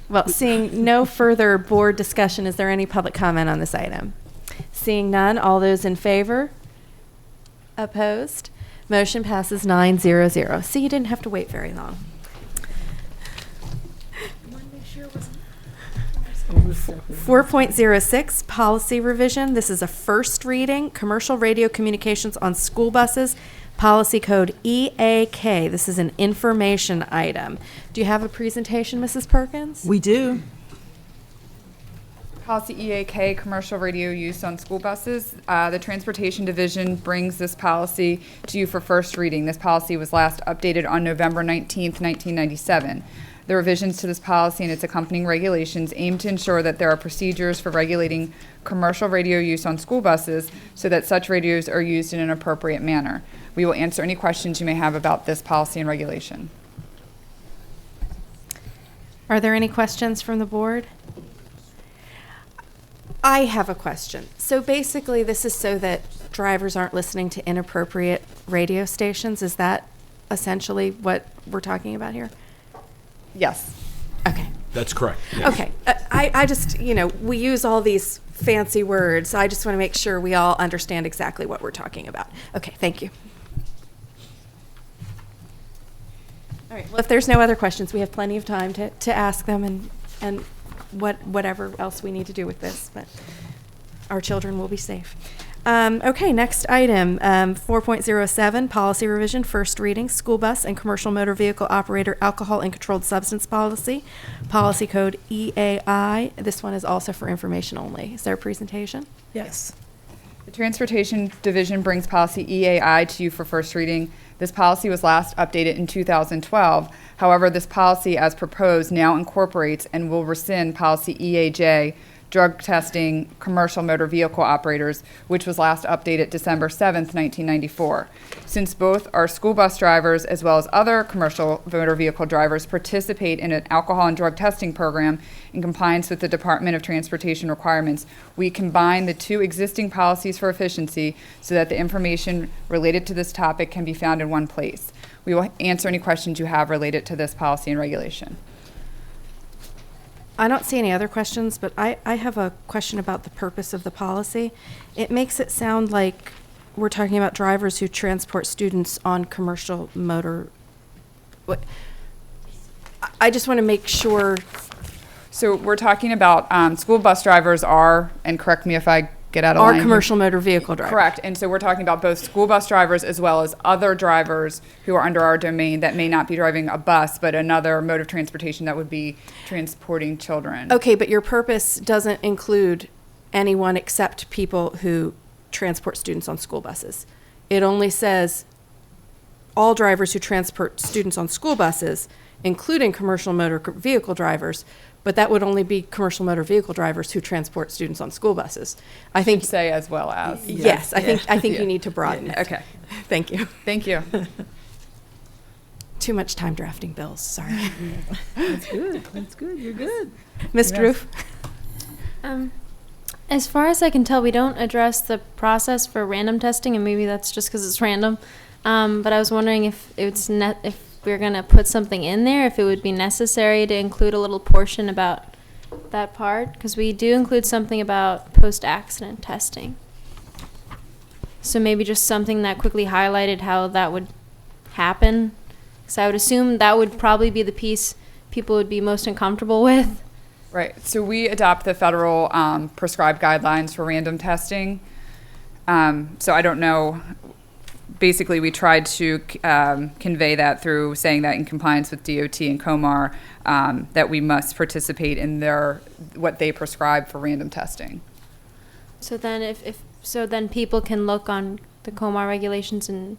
Well, seeing no further board discussion, is there any public comment on this item? Seeing none, all those in favor? Opposed? Motion passes 900. See, you didn't have to wait very long. 4.06, policy revision. This is a first reading, commercial radio communications on school buses, policy code EAK. This is an information item. Do you have a presentation, Mrs. Perkins? We do. Policy EAK, commercial radio use on school buses. The Transportation Division brings this policy to you for first reading. This policy was last updated on November 19th, 1997. The revisions to this policy and its accompanying regulations aim to ensure that there are procedures for regulating commercial radio use on school buses so that such radios are used in an appropriate manner. We will answer any questions you may have about this policy and regulation. Are there any questions from the board? I have a question. So basically, this is so that drivers aren't listening to inappropriate radio stations. Is that essentially what we're talking about here? Yes. Okay. That's correct. Yes. Okay. I just, we use all these fancy words. I just want to make sure we all understand exactly what we're talking about. Okay, thank you. All right. Well, if there's no other questions, we have plenty of time to ask them and whatever else we need to do with this, but our children will be safe. Okay, next item, 4.07, policy revision, first reading, school bus and commercial motor vehicle operator alcohol and controlled substance policy, policy code EAI. This one is also for information only. Is there a presentation? Yes. The Transportation Division brings policy EAI to you for first reading. This policy was last updated in 2012. However, this policy, as proposed, now incorporates and will rescind policy EAJ, drug testing commercial motor vehicle operators, which was last updated December 7th, 1994. Since both our school bus drivers as well as other commercial motor vehicle drivers participate in an alcohol and drug testing program in compliance with the Department of Transportation requirements, we combine the two existing policies for efficiency so that the information related to this topic can be found in one place. We will answer any questions you have related to this policy and regulation. I don't see any other questions, but I have a question about the purpose of the policy. It makes it sound like we're talking about drivers who transport students on commercial motor. I just want to make sure. So we're talking about school bus drivers are, and correct me if I get out of line. Are commercial motor vehicle drivers. Correct. And so we're talking about both school bus drivers as well as other drivers who are under our domain that may not be driving a bus, but another mode of transportation that would be transporting children. Okay, but your purpose doesn't include anyone except people who transport students on school buses. It only says all drivers who transport students on school buses, including commercial motor vehicle drivers, but that would only be commercial motor vehicle drivers who transport students on school buses. I think say as well as. Yes, I think Yeah. you need to broaden it. Okay. Thank you. Thank you. Too much time drafting bills. Sorry. That's good. That's good. You're good. Ms. Roof? As far as I can tell, we don't address the process for random testing, and maybe that's just because it's random. But I was wondering if if we're going to put something in there, if it would be necessary to include a little portion about that part, because we do include something about post-accident testing. So maybe just something that quickly highlighted how that would happen. So I would assume that would probably be the piece people would be most uncomfortable with. Right. So we adopt the federal prescribed guidelines for random testing. So I don't know. Basically, we tried to convey that through saying that in compliance with DOT and COMAR, that we must participate in what they prescribe for random testing. So then then people can look on the COMAR regulations and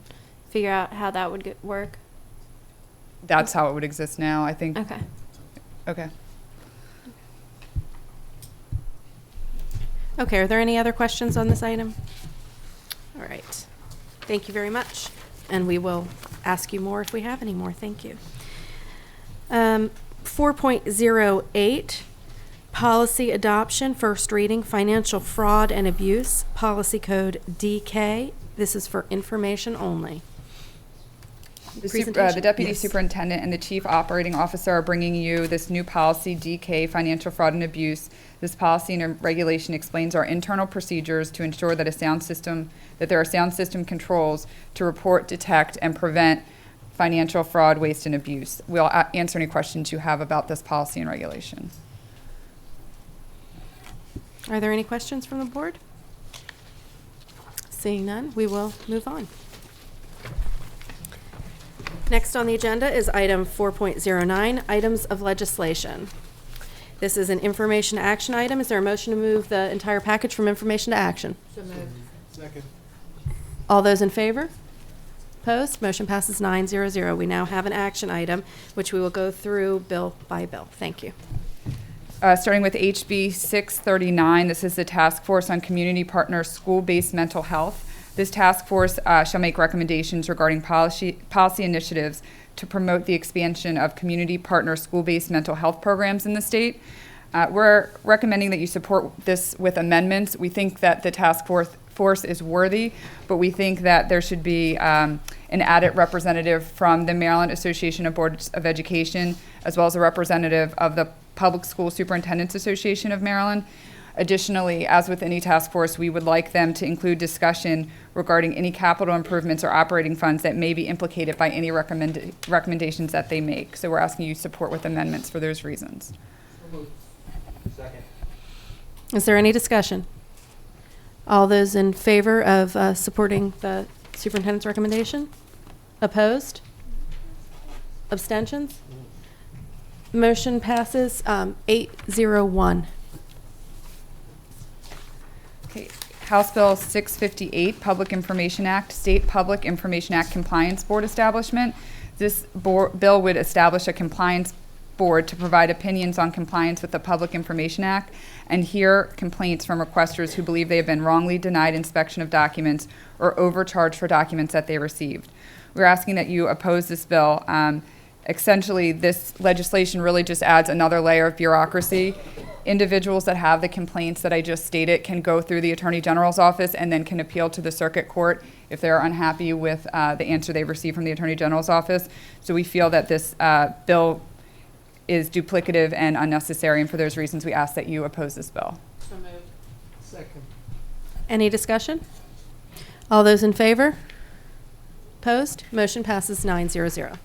figure out how that would work. That's how it would exist now, I think. Okay. Okay. Okay, are there any other questions on this item? All right. Thank you very much. And we will ask you more if we have any more. Thank you. 4.08, policy adoption, first reading, financial fraud and abuse, policy code DK. This is for information only. The Deputy Superintendent and the Chief Operating Officer are bringing you this new policy, DK, Financial Fraud and Abuse. This policy and regulation explains our internal procedures to ensure that there are sound system controls to report, detect, and prevent financial fraud, waste, and abuse. We'll answer any questions you have about this policy and regulation. Are there any questions from the board? Seeing none, we will move on. Next on the agenda is item 4.09, items of legislation. This is an information action item. Is there a motion to move the entire package from information to action? So moved. Second. All those in favor? Opposed? Motion passes 9-0-0. We now have an action item, which we will go through bill by bill. Thank you. Starting with HB 639, this is the Task Force on Community Partners School-Based Mental Health. This task force shall make recommendations regarding policy initiatives to promote the expansion of community partner school-based mental health programs in the state. We're recommending that you support this with amendments. We think that the task force is worthy, but we think that there should be an added representative from the Maryland Association of Boards of Education, as well as a representative of the Public School Superintendents Association of Maryland. Additionally, as with any task force, we would like them to include discussion regarding any capital improvements or operating funds that may be implicated by any recommendations that they make. So we're asking you support with amendments for those reasons. Second. Is there any discussion? All those in favor of supporting the superintendent's recommendation? Opposed? Abstentions? Motion passes 8-0-1. Okay. House Bill 658, Public Information Act, State Public Information Act Compliance Board establishment. This bill would establish a compliance board to provide opinions on compliance with the Public Information Act and hear complaints from requesters who believe they have been wrongly denied inspection of documents or overcharged for documents that they received. We're asking that you oppose this bill. Essentially, this legislation really just adds another layer of bureaucracy. Individuals that have the complaints that I just stated can go through the Attorney General's office and then can appeal to the circuit court if they're unhappy with the answer they've received from the Attorney General's office. So we feel that this bill is duplicative and unnecessary, and for those reasons we ask that you oppose this bill. So moved. Second. Any discussion? All those in favor? Opposed? Motion passes 9-0-0.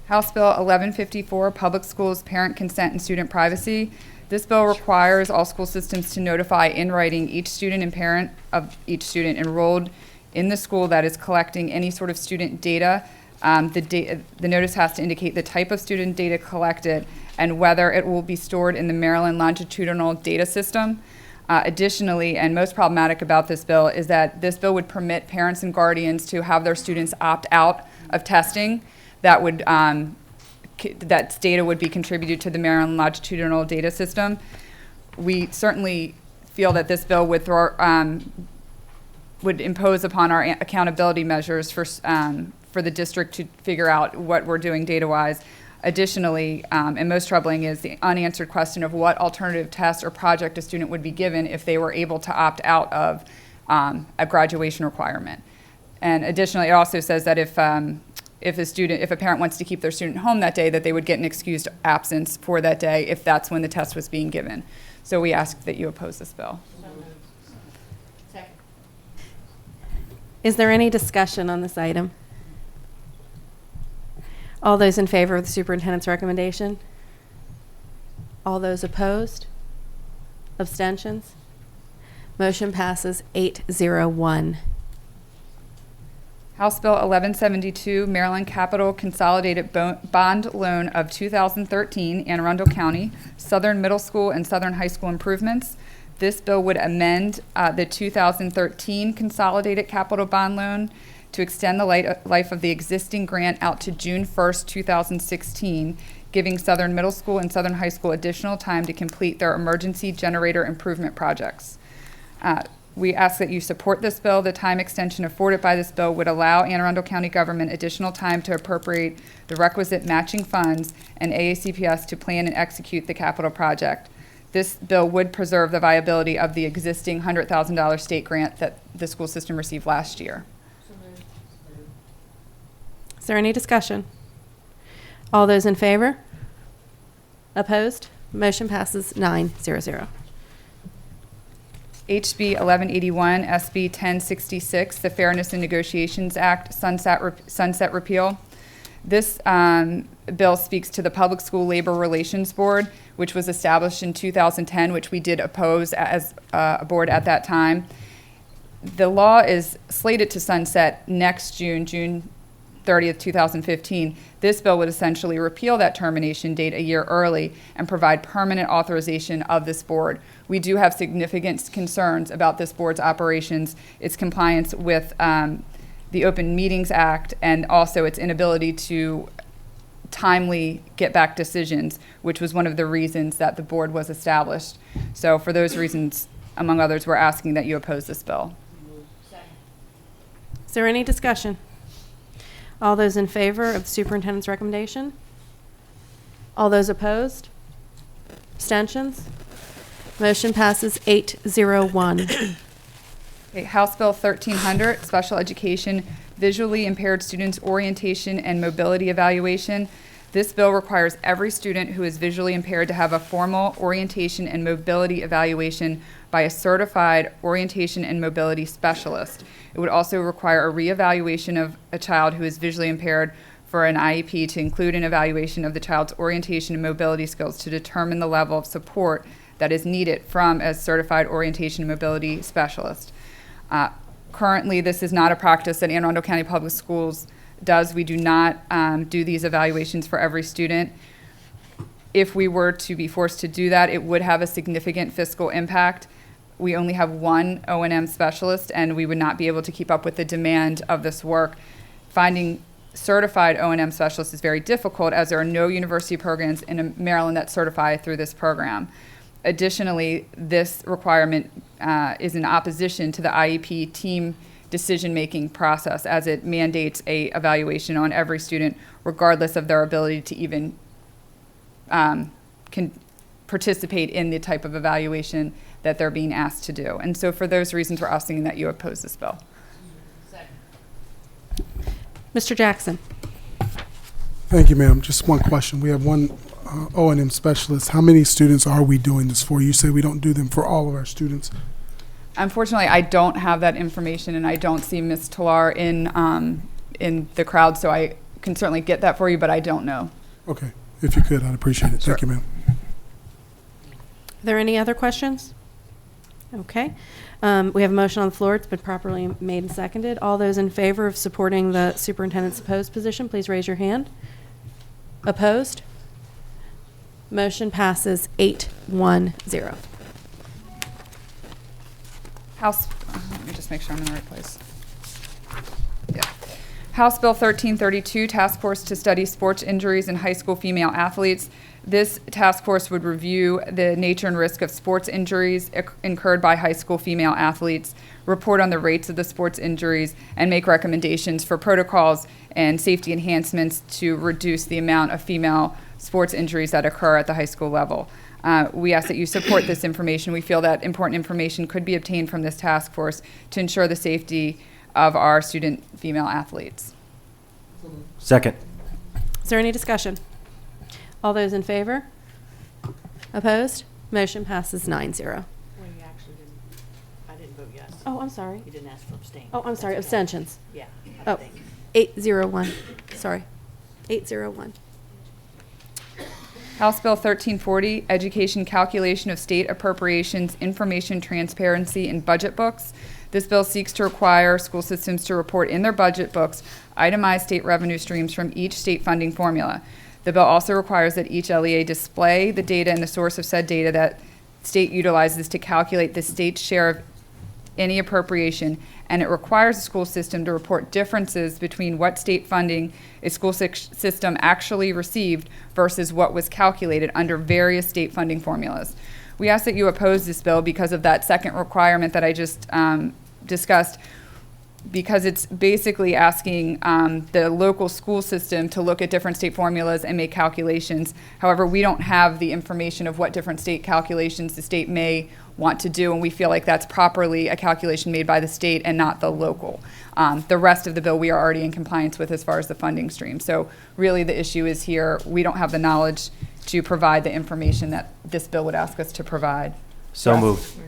House Bill 1154, Public Schools Parent Consent and Student Privacy. This bill requires all school systems to notify in writing each student and parent of each student enrolled in the school that is collecting any sort of student data. The notice has to indicate the type of student data collected and whether it will be stored in the Maryland Longitudinal Data System. Additionally, and most problematic about this bill, is that this bill would permit parents and guardians to have their students opt out of testing that would that data would be contributed to the Maryland Longitudinal Data System. We certainly feel that this bill would impose upon our accountability measures for the district to figure out what we're doing data-wise. Additionally, and most troubling, is the unanswered question of what alternative test or project a student would be given if they were able to opt out of a graduation requirement. And additionally, it also says that if a parent wants to keep their student home that day, that they would get an excused absence for that day if that's when the test was being given. So we ask that you oppose this bill. Second. Is there any discussion on this item? All those in favor of the superintendent's recommendation? All those opposed? Abstentions? Motion passes 8-0-1. House Bill 1172, Maryland Capital Consolidated Bond Loan of 2013, Anne Arundel County, Southern Middle School and Southern High School improvements. This bill would amend the 2013 Consolidated Capital Bond Loan to extend the life of the existing grant out to June 1st, 2016, giving Southern Middle School and Southern High School additional time to complete their emergency generator improvement projects. We ask that you support this bill. The time extension afforded by this bill would allow Anne Arundel County government additional time to appropriate the requisite matching funds and AACPS to plan and execute the capital project. This bill would preserve the viability of the existing $100,000 state grant that the school system received last year. Is there any discussion? All those in favor? Opposed? Motion passes 9-0-0. HB 1181, SB 1066, the Fairness and Negotiations Act, sunset repeal. This bill speaks to the Public School Labor Relations Board, which was established in 2010, which we did oppose as a board at that time. The law is slated to sunset next June 30th, 2015. This bill would essentially repeal that termination date a year early and provide permanent authorization of this board. We do have significant concerns about this board's operations, its compliance with the Open Meetings Act, and also its inability to timely get back decisions, which was one of the reasons that the board was established. So for those reasons, among others, we're asking that you oppose this bill. Is there any discussion? All those in favor of the superintendent's recommendation? All those opposed? Abstentions? Motion passes 8-0-1. Okay, House Bill 1300, Special Education Visually Impaired Students Orientation and Mobility Evaluation. This bill requires every student who is visually impaired to have a formal orientation and mobility evaluation by a certified orientation and mobility specialist. It would also require a reevaluation of a child who is visually impaired for an IEP to include an evaluation of the child's orientation and mobility skills to determine the level of support that is needed from a certified orientation and mobility specialist. Currently, this is not a practice that Anne Arundel County Public Schools does. We do not do these evaluations for every student. If we were to be forced to do that, it would have a significant fiscal impact. We only have one O&M specialist, and we would not be able to keep up with the demand of this work. Finding certified O&M specialists is very difficult, as there are no university programs in Maryland that certify through this program. Additionally, this requirement is in opposition to the IEP team decision-making process, as it mandates a evaluation on every student, regardless of their ability to even can participate in the type of evaluation that they're being asked to do. And so for those reasons, we're asking that you oppose this bill. Mr. Jackson. Thank you, ma'am. Just one question. We have one O&M specialist. How many students are we doing this for? You say we don't do them for all of our students. Unfortunately, I don't have that information, and I don't see Ms. Talar in the crowd, so I can certainly get that for you, but I don't know. Okay. If you could, I'd appreciate it. Sure. Thank you, ma'am. Are there any other questions? Okay. We have a motion on the floor. It's been properly made and seconded. All those in favor of supporting the superintendent's opposed position, please raise your hand. Opposed? Motion passes 8-1-0. House, let me just make sure I'm in the right place. Yeah. House Bill 1332, Task Force to Study Sports Injuries in High School Female Athletes. This task force would review the nature and risk of sports injuries incurred by high school female athletes, report on the rates of the sports injuries, and make recommendations for protocols and safety enhancements to reduce the amount of female sports injuries that occur at the high school level. We ask that you support this information. We feel that important information could be obtained from this task force to ensure the safety of our student female athletes. Second. Is there any discussion? All those in favor? Opposed? Motion passes 9-0. Well, you actually didn't, I didn't vote yes. Oh, I'm sorry. You didn't ask for abstain. Oh, I'm sorry. That's Abstentions. okay. Yeah. Oh, 8-0-1. Sorry. 8-0-1. House Bill 1340, Education Calculation of State Appropriations, Information Transparency in Budget Books. This bill seeks to require school systems to report in their budget books itemized state revenue streams from each state funding formula. The bill also requires that each LEA display the data and the source of said data that state utilizes to calculate the state's share of any appropriation, and it requires the school system to report differences between what state funding a school system actually received versus what was calculated under various state funding formulas. We ask that you oppose this bill because of that second requirement that I just discussed, because it's basically asking the local school system to look at different state formulas and make calculations. However, we don't have the information of what different state calculations the state may want to do, and we feel like that's properly a calculation made by the state and not the local. The rest of the bill we are already in compliance with as far as the funding stream. So really the issue is here, we don't have the knowledge to provide the information that this bill would ask us to provide. So moved.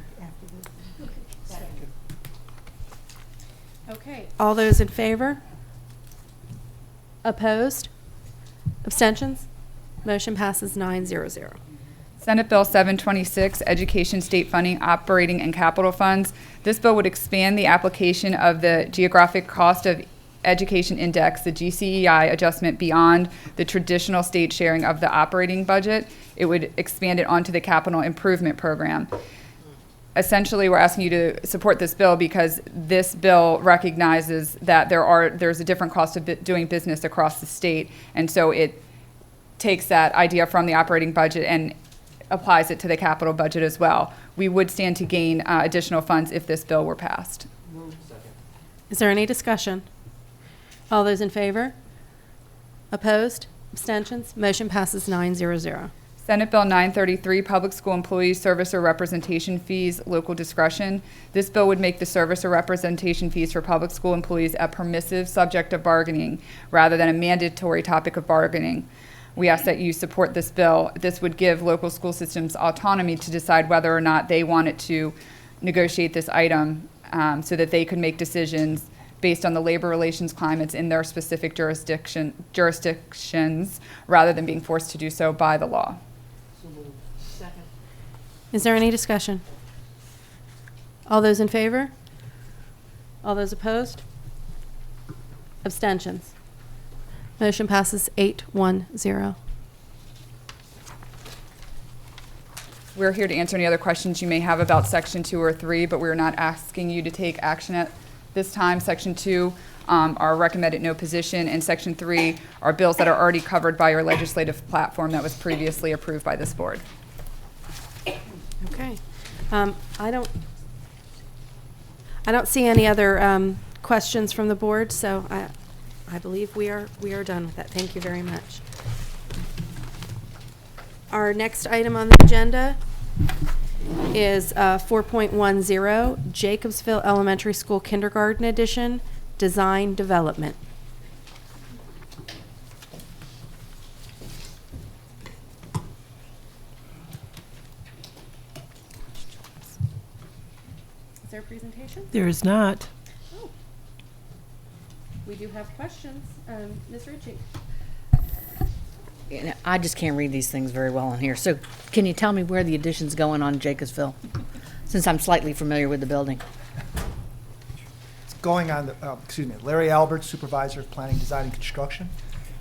Okay, all those in favor? Opposed? Abstentions? Motion passes 900. Senate Bill 726, Education State Funding, Operating and Capital Funds. This bill would expand the application of the Geographic Cost of Education Index, the GCEI adjustment, beyond the traditional state sharing of the operating budget. It would expand it onto the capital improvement program. Essentially, we're asking you to support this bill because this bill recognizes that there's a different cost of doing business across the state, and so it takes that idea from the operating budget and applies it to the capital budget as well. We would stand to gain additional funds if this bill were passed. Is there any discussion? All those in favor? Opposed? Abstentions? Motion passes 900. Senate Bill 933, Public School Employees Service or Representation Fees, Local Discretion. This bill would make the service or representation fees for public school employees a permissive subject of bargaining rather than a mandatory topic of bargaining. We ask that you support this bill. This would give local school systems autonomy to decide whether or not they wanted to negotiate this item so that they could make decisions based on the labor relations climates in their specific jurisdictions rather than being forced to do so by the law. Is there any discussion? All those in favor? All those opposed? Abstentions? Motion passes 810. We're here to answer any other questions you may have about Section 2 or 3, but we're not asking you to take action at this time. Section 2 are recommended no position, and Section 3 are bills that are already covered by your legislative platform that was previously approved by this board. Okay. I don't see any other questions from the board, so I believe we are done with that. Thank you very much. Our next item on the agenda is 4.10, Jacobsville Elementary School Kindergarten Edition, Design Development. Is there a presentation? There is not. Oh. We do have questions. Ms. Ritchie. I just can't read these things very well on here. So can you tell me where the addition's going on Jacobsville? Since I'm slightly familiar with the building. It's going on the, Larry Albert, Supervisor of Planning, Design, and Construction.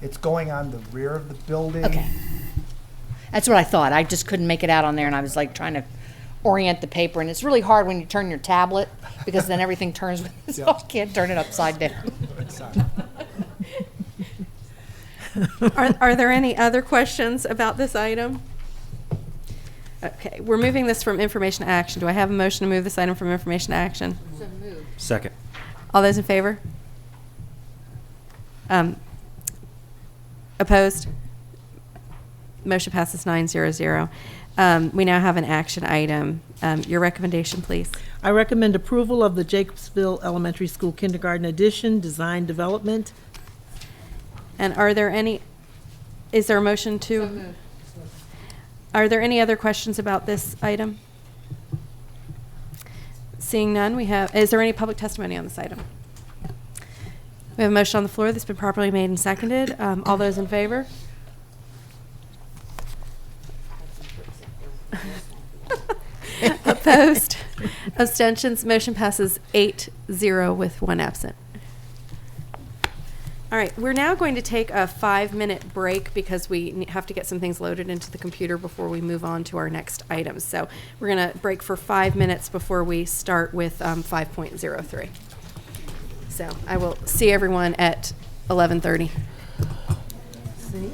It's going on the rear of the building. Okay. That's what I thought. I just couldn't make it out on there, and I was like trying to orient the paper, and it's really hard when you turn your tablet because then everything turns with it, so I can't turn it upside down. Are there any other questions about this item? Okay, we're moving this from information to action. Do I have a motion to move this item from information to action? So moved. Second. All those in favor? Opposed? Motion passes 900. We now have an action item. Your recommendation, please. I recommend approval of the Jacobsville Elementary School Kindergarten Edition, Design Development. And are there any, is there a motion to? So moved. Are there any other questions about this item? Seeing none, is there any public testimony on this item? We have a motion on the floor that's been properly made and seconded. All those in favor? Opposed? Abstentions? Motion passes 8-0 with one absent. All right, we're now going to take a 5-minute break because we have to get some things loaded into the computer before we move on to our next items. So we're going to break for 5 minutes before we start with 5.03. So I will see everyone at 11:30. See?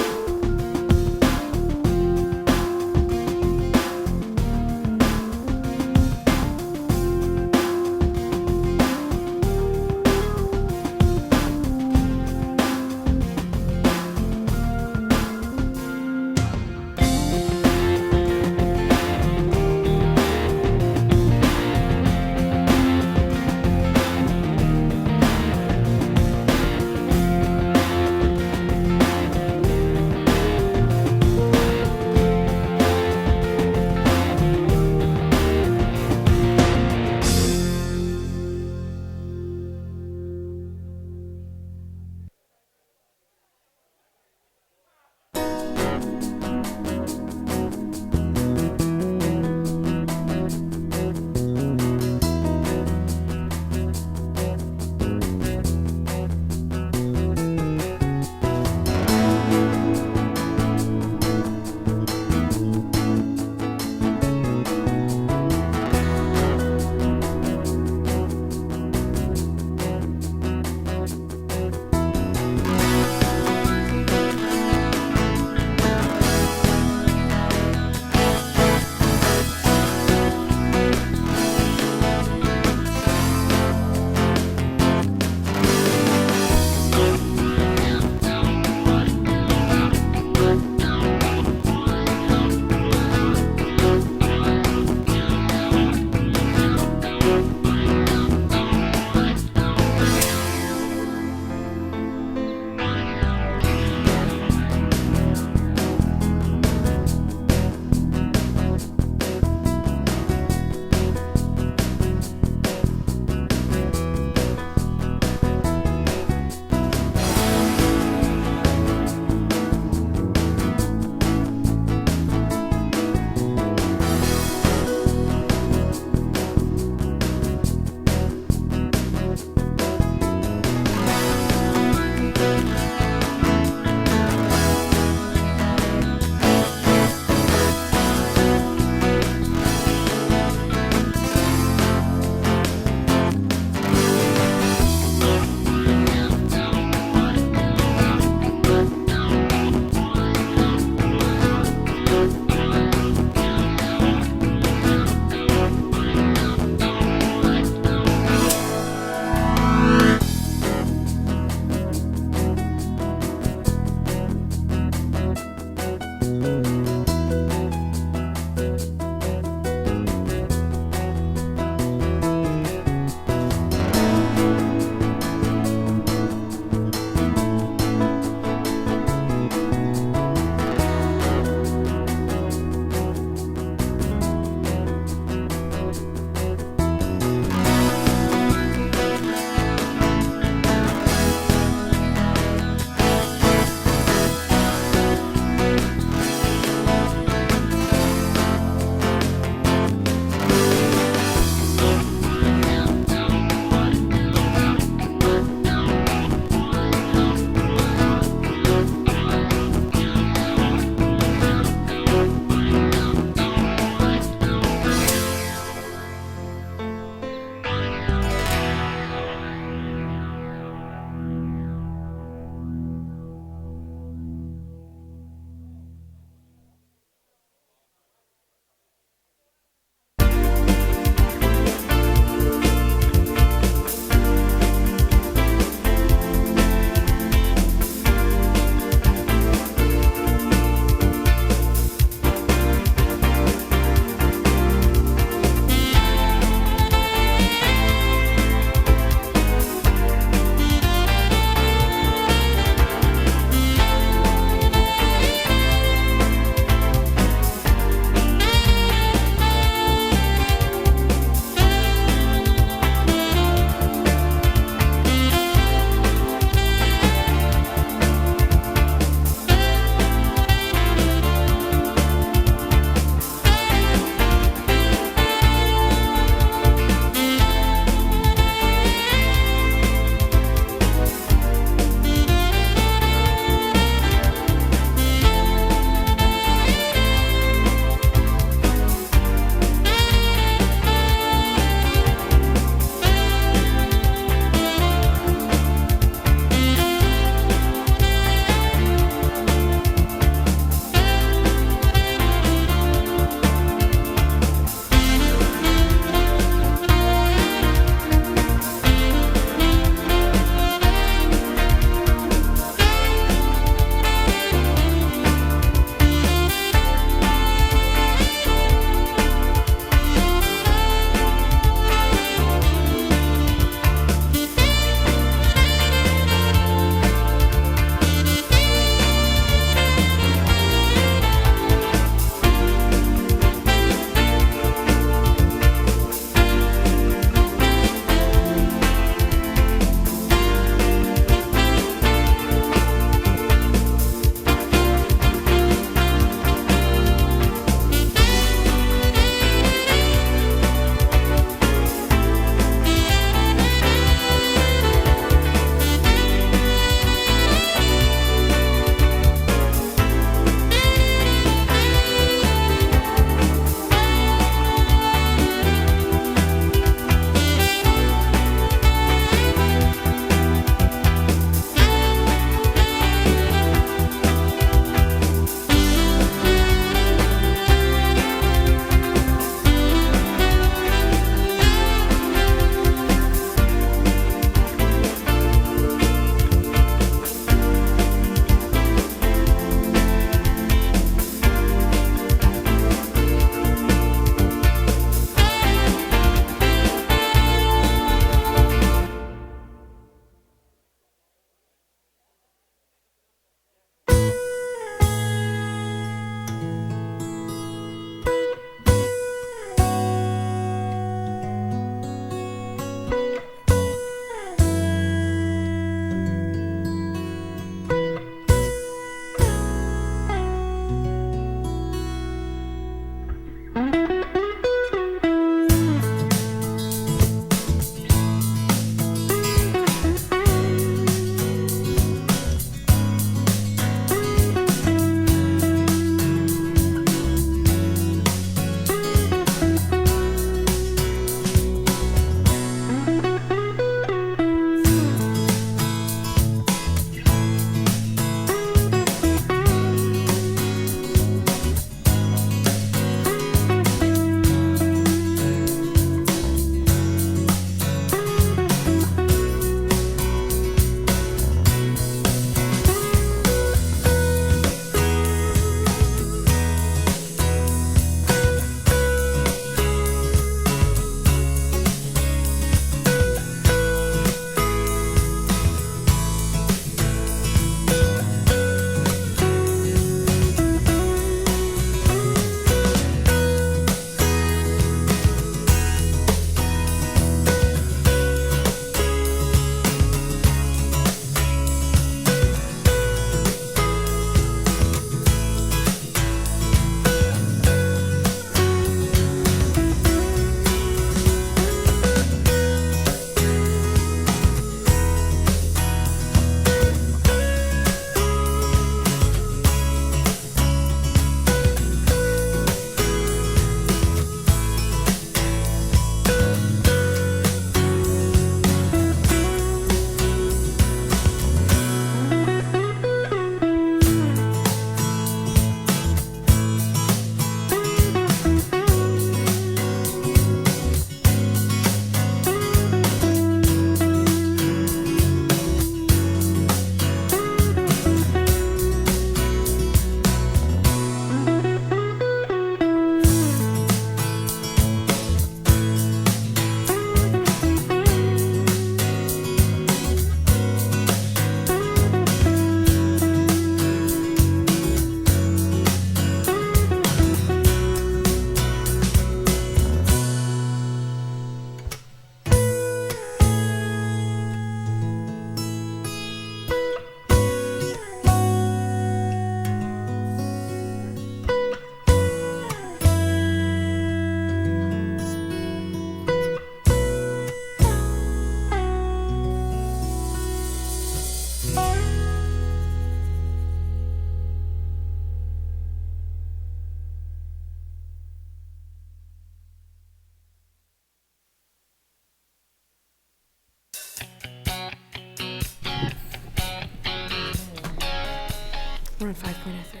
We're on 5.03.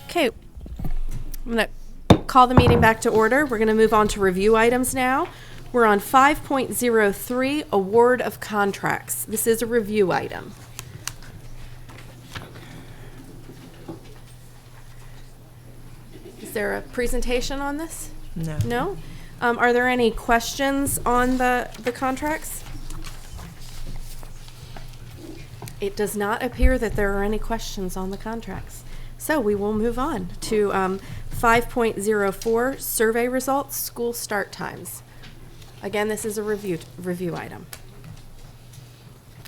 Okay, I'm going to call the meeting back to order. We're going to move on to review items now. We're on 5.03, award of contracts. This is a review item. Is there a presentation on this? No. No? Are there any questions on the contracts? It does not appear that there are any questions on the contracts. So we will move on to 5.04, survey results, school start times. Again, this is a review item.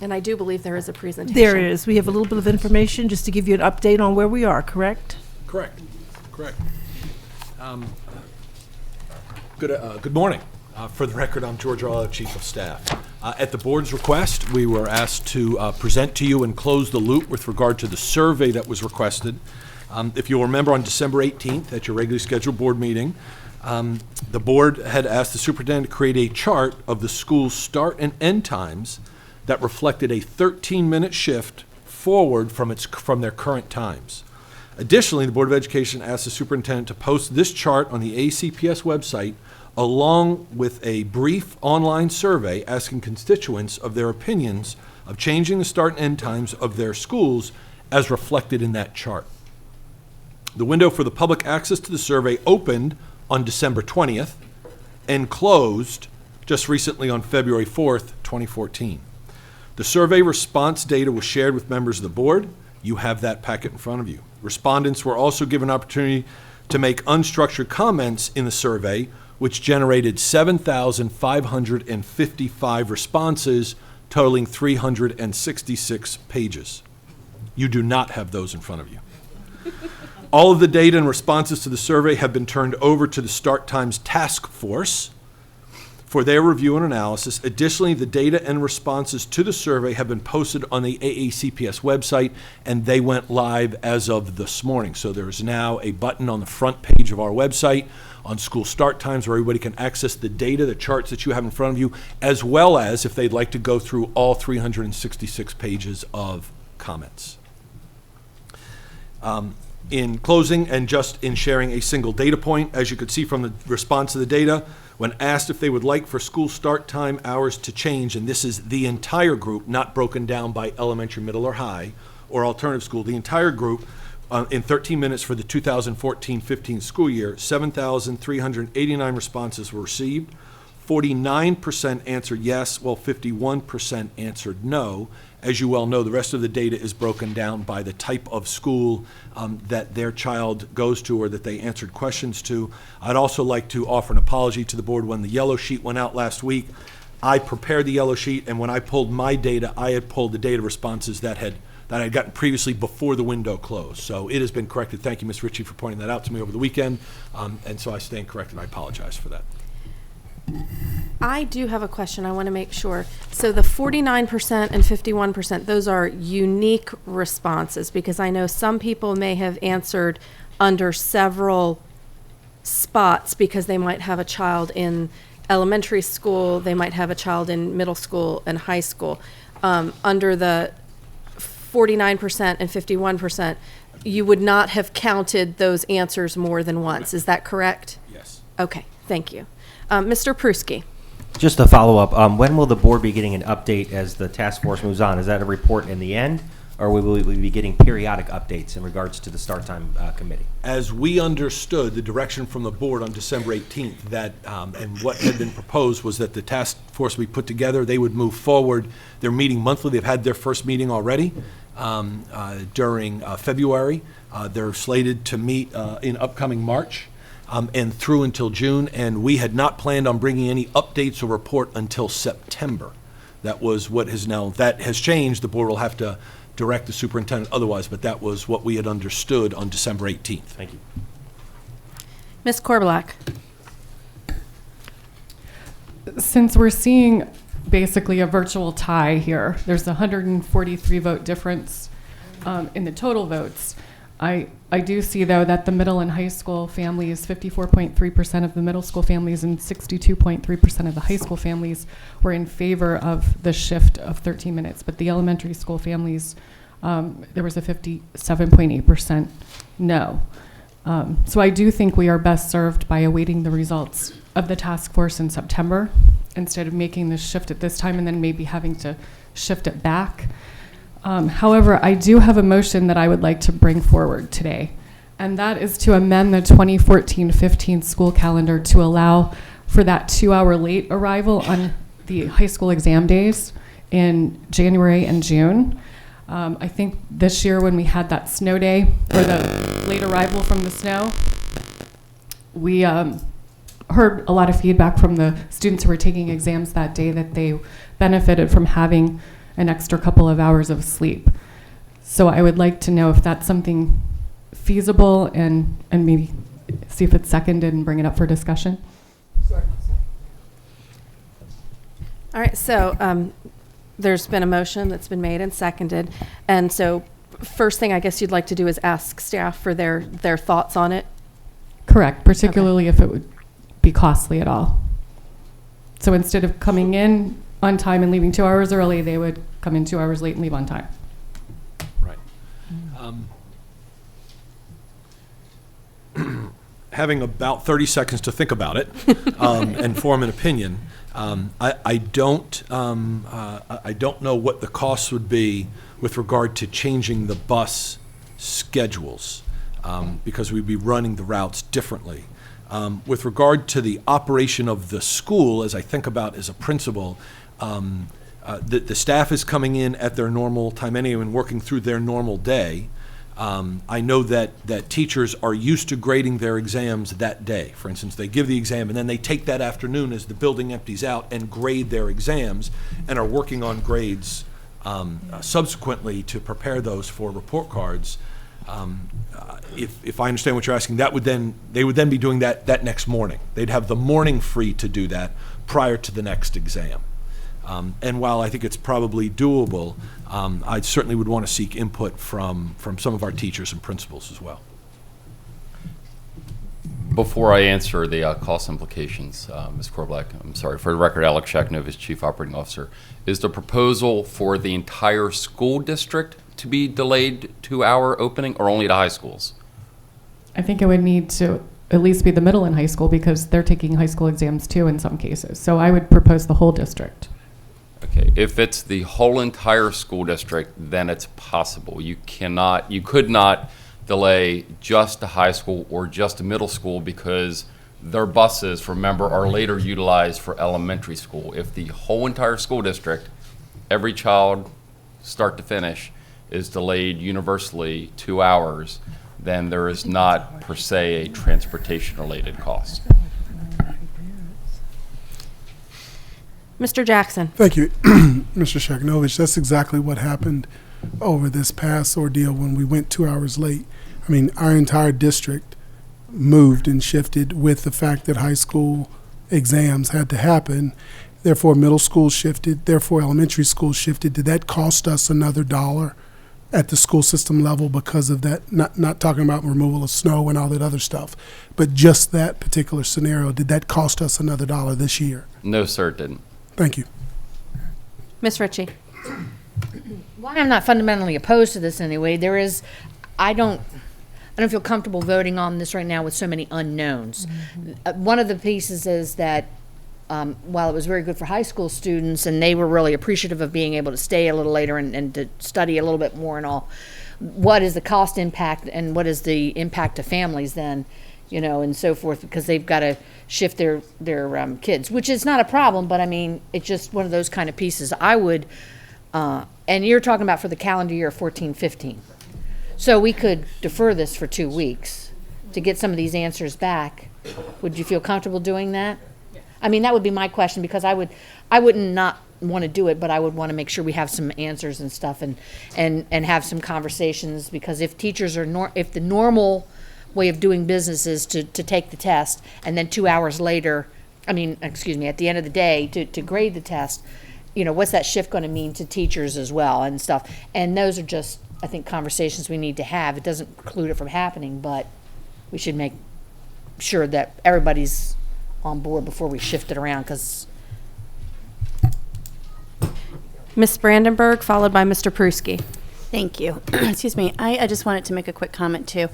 And I do believe there is a presentation. There is. We have a little bit of information just to give you an update on where we are, correct? Correct. Good morning. For the record, I'm George Arlo, Chief of Staff. At the board's request, we were asked to present to you and close the loop with regard to the survey that was requested. If you'll remember, on December 18th, at your regularly scheduled board meeting, the board had asked the superintendent to create a chart of the school's start and end times that reflected a 13-minute shift forward from their current times. Additionally, the Board of Education asked the superintendent to post this chart on the ACPS website along with a brief online survey asking constituents of their opinions of changing the start and end times of their schools as reflected in that chart. The window for the public access to the survey opened on December 20th and closed just recently on February 4th, 2014. The survey response data was shared with members of the board. You have that packet in front of you. Respondents were also given an opportunity to make unstructured comments in the survey, which generated 7,555 responses, totaling 366 pages. You do not have those in front of you. All of the data and responses to the survey have been turned over to the Start Times Task Force for their review and analysis. Additionally, the data and responses to the survey have been posted on the AACPS website, and they went live as of this morning. So there is now a button on the front page of our website on school start times where everybody can access the data, the charts that you have in front of you, as well as if they'd like to go through all 366 pages of comments. In closing, and just in sharing a single data point, as you could see from the response to the data, when asked if they would like for school start time hours to change, and this is the entire group, not broken down by elementary, middle, or high, or alternative school, the entire group, in 13 minutes for the 2014-15 school year, 7,389 responses were received. 49% answered yes, while 51% answered no. As you well know, the rest of the data is broken down by the type of school that their child goes to or that they answered questions to. I'd also like to offer an apology to the board. When the yellow sheet went out last week, I prepared the yellow sheet, and when I pulled my data, I had pulled the data responses that I had gotten previously before the window closed. So it has been corrected. Thank you, Ms. Ritchie, for pointing that out to me over the weekend. And so I stand corrected. I apologize for that. I do have a question. I want to make sure. So the 49% and 51%, those are unique responses, because I know some people may have answered under several spots because they might have a child in elementary school, they might have a child in middle school and high school. Under the 49% and 51%, you would not have counted those answers more than once. Is that correct? Yes. Okay, thank you. Mr. Pruski. Just a follow-up, when will the board be getting an update as the task force moves on? Is that a report in the end, or will we be getting periodic updates in regards to the start time committee? As we understood the direction from the board on December 18th, that and what had been proposed was that the task force be put together, they would move forward. They're meeting monthly. They've had their first meeting already during February. They're slated to meet in upcoming March. And through until June, and we had not planned on bringing any updates or report until September. That was what that has changed. The board will have to direct the superintendent otherwise, but that was what we had understood on December 18th. Thank you. Ms. Korbelak. Since we're seeing basically a virtual tie here, there's a 143 vote difference in the total votes. I do see, though, that the middle and high school families, 54.3% of the middle school families and 62.3% of the high school families were in favor of the shift of 13 minutes. But the elementary school families there was a 57.8% no. So I do think we are best served by awaiting the results of the task force in September instead of making this shift at this time and then maybe having to shift it back. However, I do have a motion that I would like to bring forward today, and that is to amend the 2014-15 school calendar to allow for that 2-hour late arrival on the high school exam days in January and June. I think this year when we had that snow day, or the late arrival from the snow, we heard a lot of feedback from the students who were taking exams that day that they benefited from having an extra couple of hours of sleep. So I would like to know if that's something feasible and maybe see if it's seconded and bring it up for discussion. All right, so there's been a motion that's been made and seconded. And so first thing I guess you'd like to do is ask staff for their thoughts on it. Correct, particularly if it would be costly at all. So instead of coming in on time and leaving 2 hours early, they would come in 2 hours late and leave on time. Right. Having about 30 seconds to think about it and form an opinion, I don't know what the costs would be with regard to changing the bus schedules because we'd be running the routes differently. With regard to the operation of the school, as I think about as a principal, the staff is coming in at their normal time anyway and working through their normal day. I know that teachers are used to grading their exams that day. For instance, they give the exam and then they take that afternoon as the building empties out and grade their exams and are working on grades subsequently to prepare those for report cards. If I understand what you're asking, they would then be doing that next morning. They'd have the morning free to do that prior to the next exam. And while I think it's probably doable, I certainly would want to seek input from some of our teachers and principals as well. Before I answer the cost implications, Ms. Korblack, I'm sorry, for the record, Alex Sheknov is Chief Operating Officer. Is the proposal for the entire school district to be delayed 2-hour opening or only the high schools? I think it would need to at least be the middle and high school because they're taking high school exams too in some cases. So I would propose the whole district. Okay, if it's the whole entire school district, then it's possible. You could not delay just the high school or just the middle school because their buses, remember, are later utilized for elementary school. If the whole entire school district, every child, start to finish, is delayed universally 2 hours, then there is not per se a transportation-related cost. Mr. Jackson. Thank you, Mr. Sheknovich. That's exactly what happened over this past ordeal when we went 2 hours late. I mean, our entire district moved and shifted with the fact that high school exams had to happen. Therefore, middle school shifted. Therefore, elementary school shifted. Did that cost us another $1 at the school system level because of that? Not talking about removal of snow and all that other stuff, but just that particular scenario. Did that cost us another $1 this year? No, sir, it didn't. Thank you. Ms. Ritchie. Why I'm not fundamentally opposed to this anyway, I don't feel comfortable voting on this right now with so many unknowns. One of the pieces is that while it was very good for high school students and they were really appreciative of being able to stay a little later and to study a little bit more and all, what is the cost impact and what is the impact to families then, and so forth, because they've got to shift their kids, which is not a problem, but I mean, it's just one of those kind of pieces. I would, and you're talking about for the calendar year 14-15. So we could defer this for 2 weeks to get some of these answers back. Would you feel comfortable doing that? I mean, that would be my question, because I wouldn't not want to do it, but I would want to make sure we have some answers and stuff and have some conversations, because if teachers are if the normal way of doing business is to take the test and then 2 hours later, at the end of the day to grade the test, what's that shift going to mean to teachers as well and stuff? And those are just, I think, conversations we need to have. It doesn't preclude it from happening, but we should make sure that everybody's on board before we shift it around, because Ms. Brandenburg, followed by Mr. Pruski. Thank you. Excuse me. I just wanted to make a quick comment too.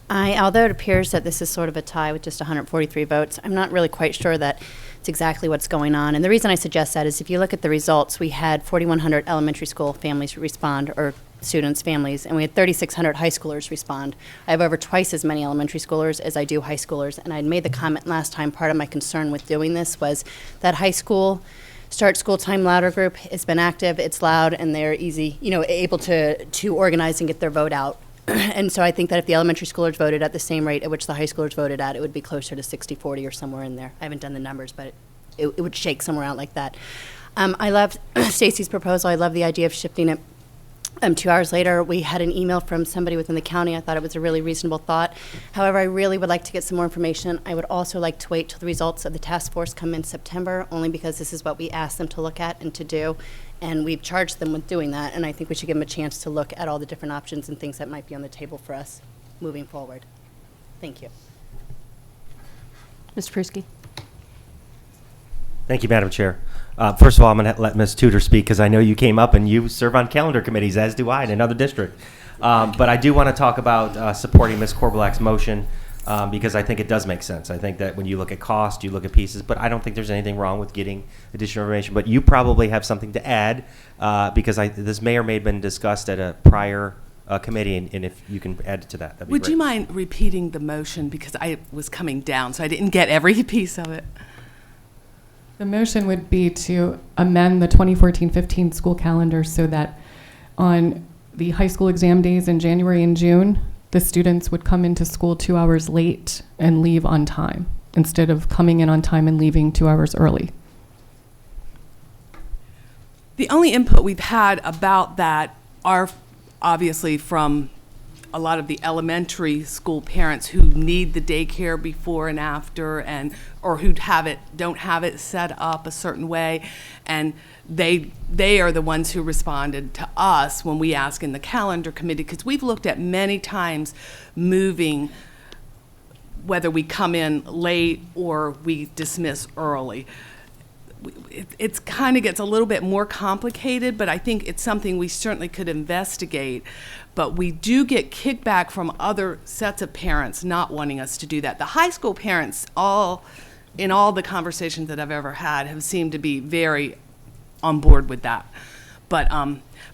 Although it appears that this is sort of a tie with just 143 votes, I'm not really quite sure that it's exactly what's going on. And the reason I suggest that is if you look at the results, we had 4,100 elementary school families respond, or students, families, and we had 3,600 high schoolers respond. I have over twice as many elementary schoolers as I do high schoolers. And I made the comment last time, part of my concern with doing this was that high school Start School Time Louder group has been active, it's loud, and they're easy, able to organize and get their vote out. And so I think that if the elementary schoolers voted at the same rate at which the high schoolers voted at, it would be closer to 60-40 or somewhere in there. I haven't done the numbers, but it would shake somewhere out like that. I loved Stacy's proposal. I love the idea of shifting it. 2 hours later, we had an email from somebody within the county. I thought it was a really reasonable thought. However, I really would like to get some more information. I would also like to wait till the results of the task force come in September, only because this is what we asked them to look at and to do. And we've charged them with doing that, and I think we should give them a chance to look at all the different options and things that might be on the table for us moving forward. Thank you. Mr. Pruski. Thank you, Madam Chair. First of all, I'm going to let Ms. Tudor speak because I know you came up and you serve on calendar committees, as do I, in another district. But I do want to talk about supporting Ms. Korbelak's motion because I think it does make sense. I think that when you look at cost, you look at pieces, but I don't think there's anything wrong with getting additional information. But you probably have something to add because this may or may have been discussed at a prior committee, and if you can add to that, that'd be Would great. you mind repeating the motion because I was coming down, so I didn't get every piece of it. The motion would be to amend the 2014-15 school calendar so that on the high school exam days in January and June, the students would come into school 2 hours late and leave on time instead of coming in on time and leaving 2 hours early. The only input we've had about that are obviously from a lot of the elementary school parents who need the daycare before and after, or who don't have it set up a certain way, and they are the ones who responded to us when we asked in the calendar committee, because we've looked at many times moving whether we come in late or we dismiss early. It's kind of gets a little bit more complicated, but I think it's something we certainly could investigate. But we do get kickback from other sets of parents not wanting us to do that. The high school parents, in all the conversations that I've ever had, have seemed to be very on board with that. But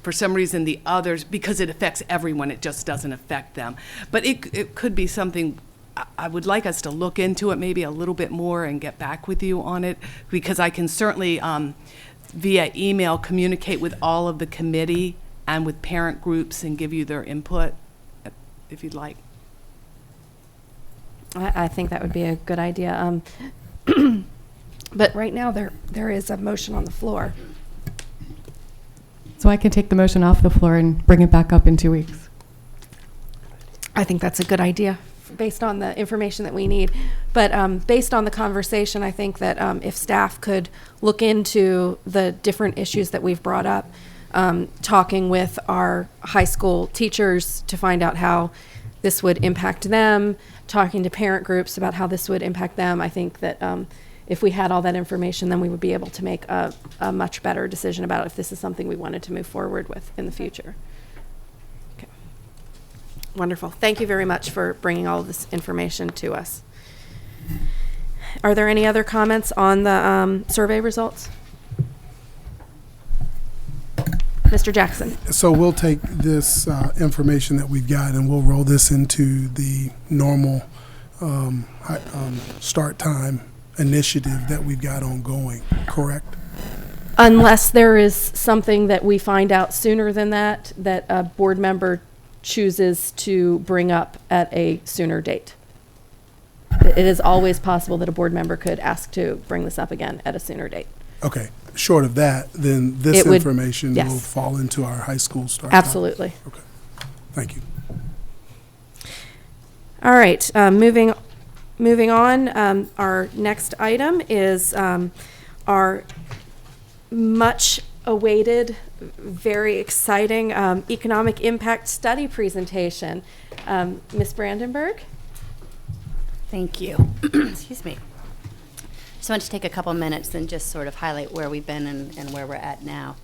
for some reason, the others, because it affects everyone, it just doesn't affect them. But it could be something. I would like us to look into it maybe a little bit more and get back with you on it, because I can certainly, via email, communicate with all of the committee and with parent groups and give you their input, if you'd like. I think that would be a good idea. But right now, there is a motion on the floor. So I can take the motion off the floor and bring it back up in 2 weeks. I think that's a good idea, based on the information that we need. But based on the conversation, I think that if staff could look into the different issues that we've brought up, talking with our high school teachers to find out how this would impact them, talking to parent groups about how this would impact them, I think that if we had all that information, then we would be able to make a much better decision about if this is something we wanted to move forward with in the future. Wonderful. Thank you very much for bringing all of this information to us. Are there any other comments on the survey results? Mr. Jackson. So we'll take this information that we've got and we'll roll this into the normal start time initiative that we've got ongoing, correct? Unless there is something that we find out sooner than that a board member chooses to bring up at a sooner date. It is always possible that a board member could ask to bring this up again at a sooner date. Okay. Short of that, then this information will fall into our high school start time. Absolutely. Okay. Thank you. All right. Moving on. Our next item is our much awaited, very exciting economic impact study presentation. Ms. Brandenburg? Thank you. Excuse me. Just wanted to take a couple minutes and just sort of highlight where we've been and where we're at now.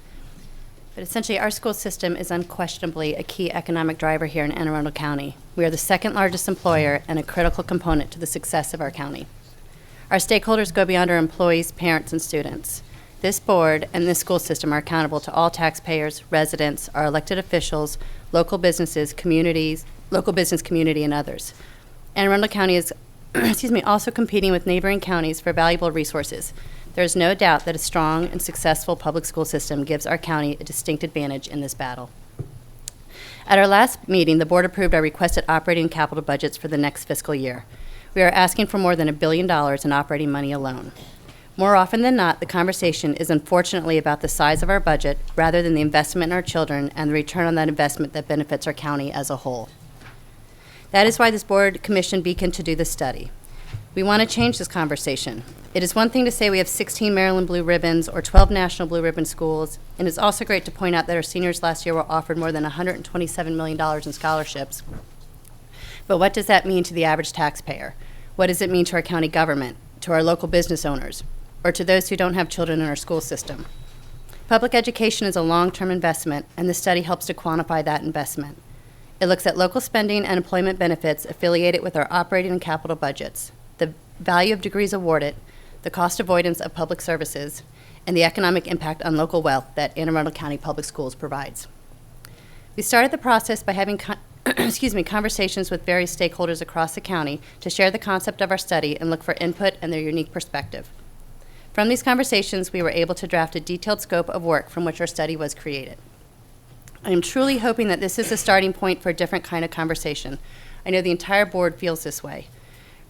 But essentially, our school system is unquestionably a key economic driver here in Anne Arundel County. We are the second largest employer and a critical component to the success of our county. Our stakeholders go beyond our employees, parents, and students. This board and this school system are accountable to all taxpayers, residents, our elected officials, local businesses, communities, local business community, and others. Anne Arundel County is also competing with neighboring counties for valuable resources. There is no doubt that a strong and successful public school system gives our county a distinct advantage in this battle. At our last meeting, the board approved our requested operating and capital budgets for the next fiscal year. We are asking for more than $1 billion in operating money alone. More often than not, the conversation is unfortunately about the size of our budget rather than the investment in our children and the return on that investment that benefits our county as a whole. That is why this board commissioned Beacon to do this study. We want to change this conversation. It is one thing to say we have 16 Maryland Blue Ribbons or 12 National Blue Ribbon schools, and it's also great to point out that our seniors last year were offered more than $127 million in scholarships. But what does that mean to the average taxpayer? What does it mean to our county government, to our local business owners, or to those who don't have children in our school system? Public education is a long-term investment, and this study helps to quantify that investment. It looks at local spending and employment benefits affiliated with our operating and capital budgets, the value of degrees awarded, the cost avoidance of public services, and the economic impact on local wealth that Anne Arundel County Public Schools provides. We started the process by having conversations with various stakeholders across the county to share the concept of our study and look for input and their unique perspective. From these conversations, we were able to draft a detailed scope of work from which our study was created. I am truly hoping that this is a starting point for a different kind of conversation. I know the entire board feels this way.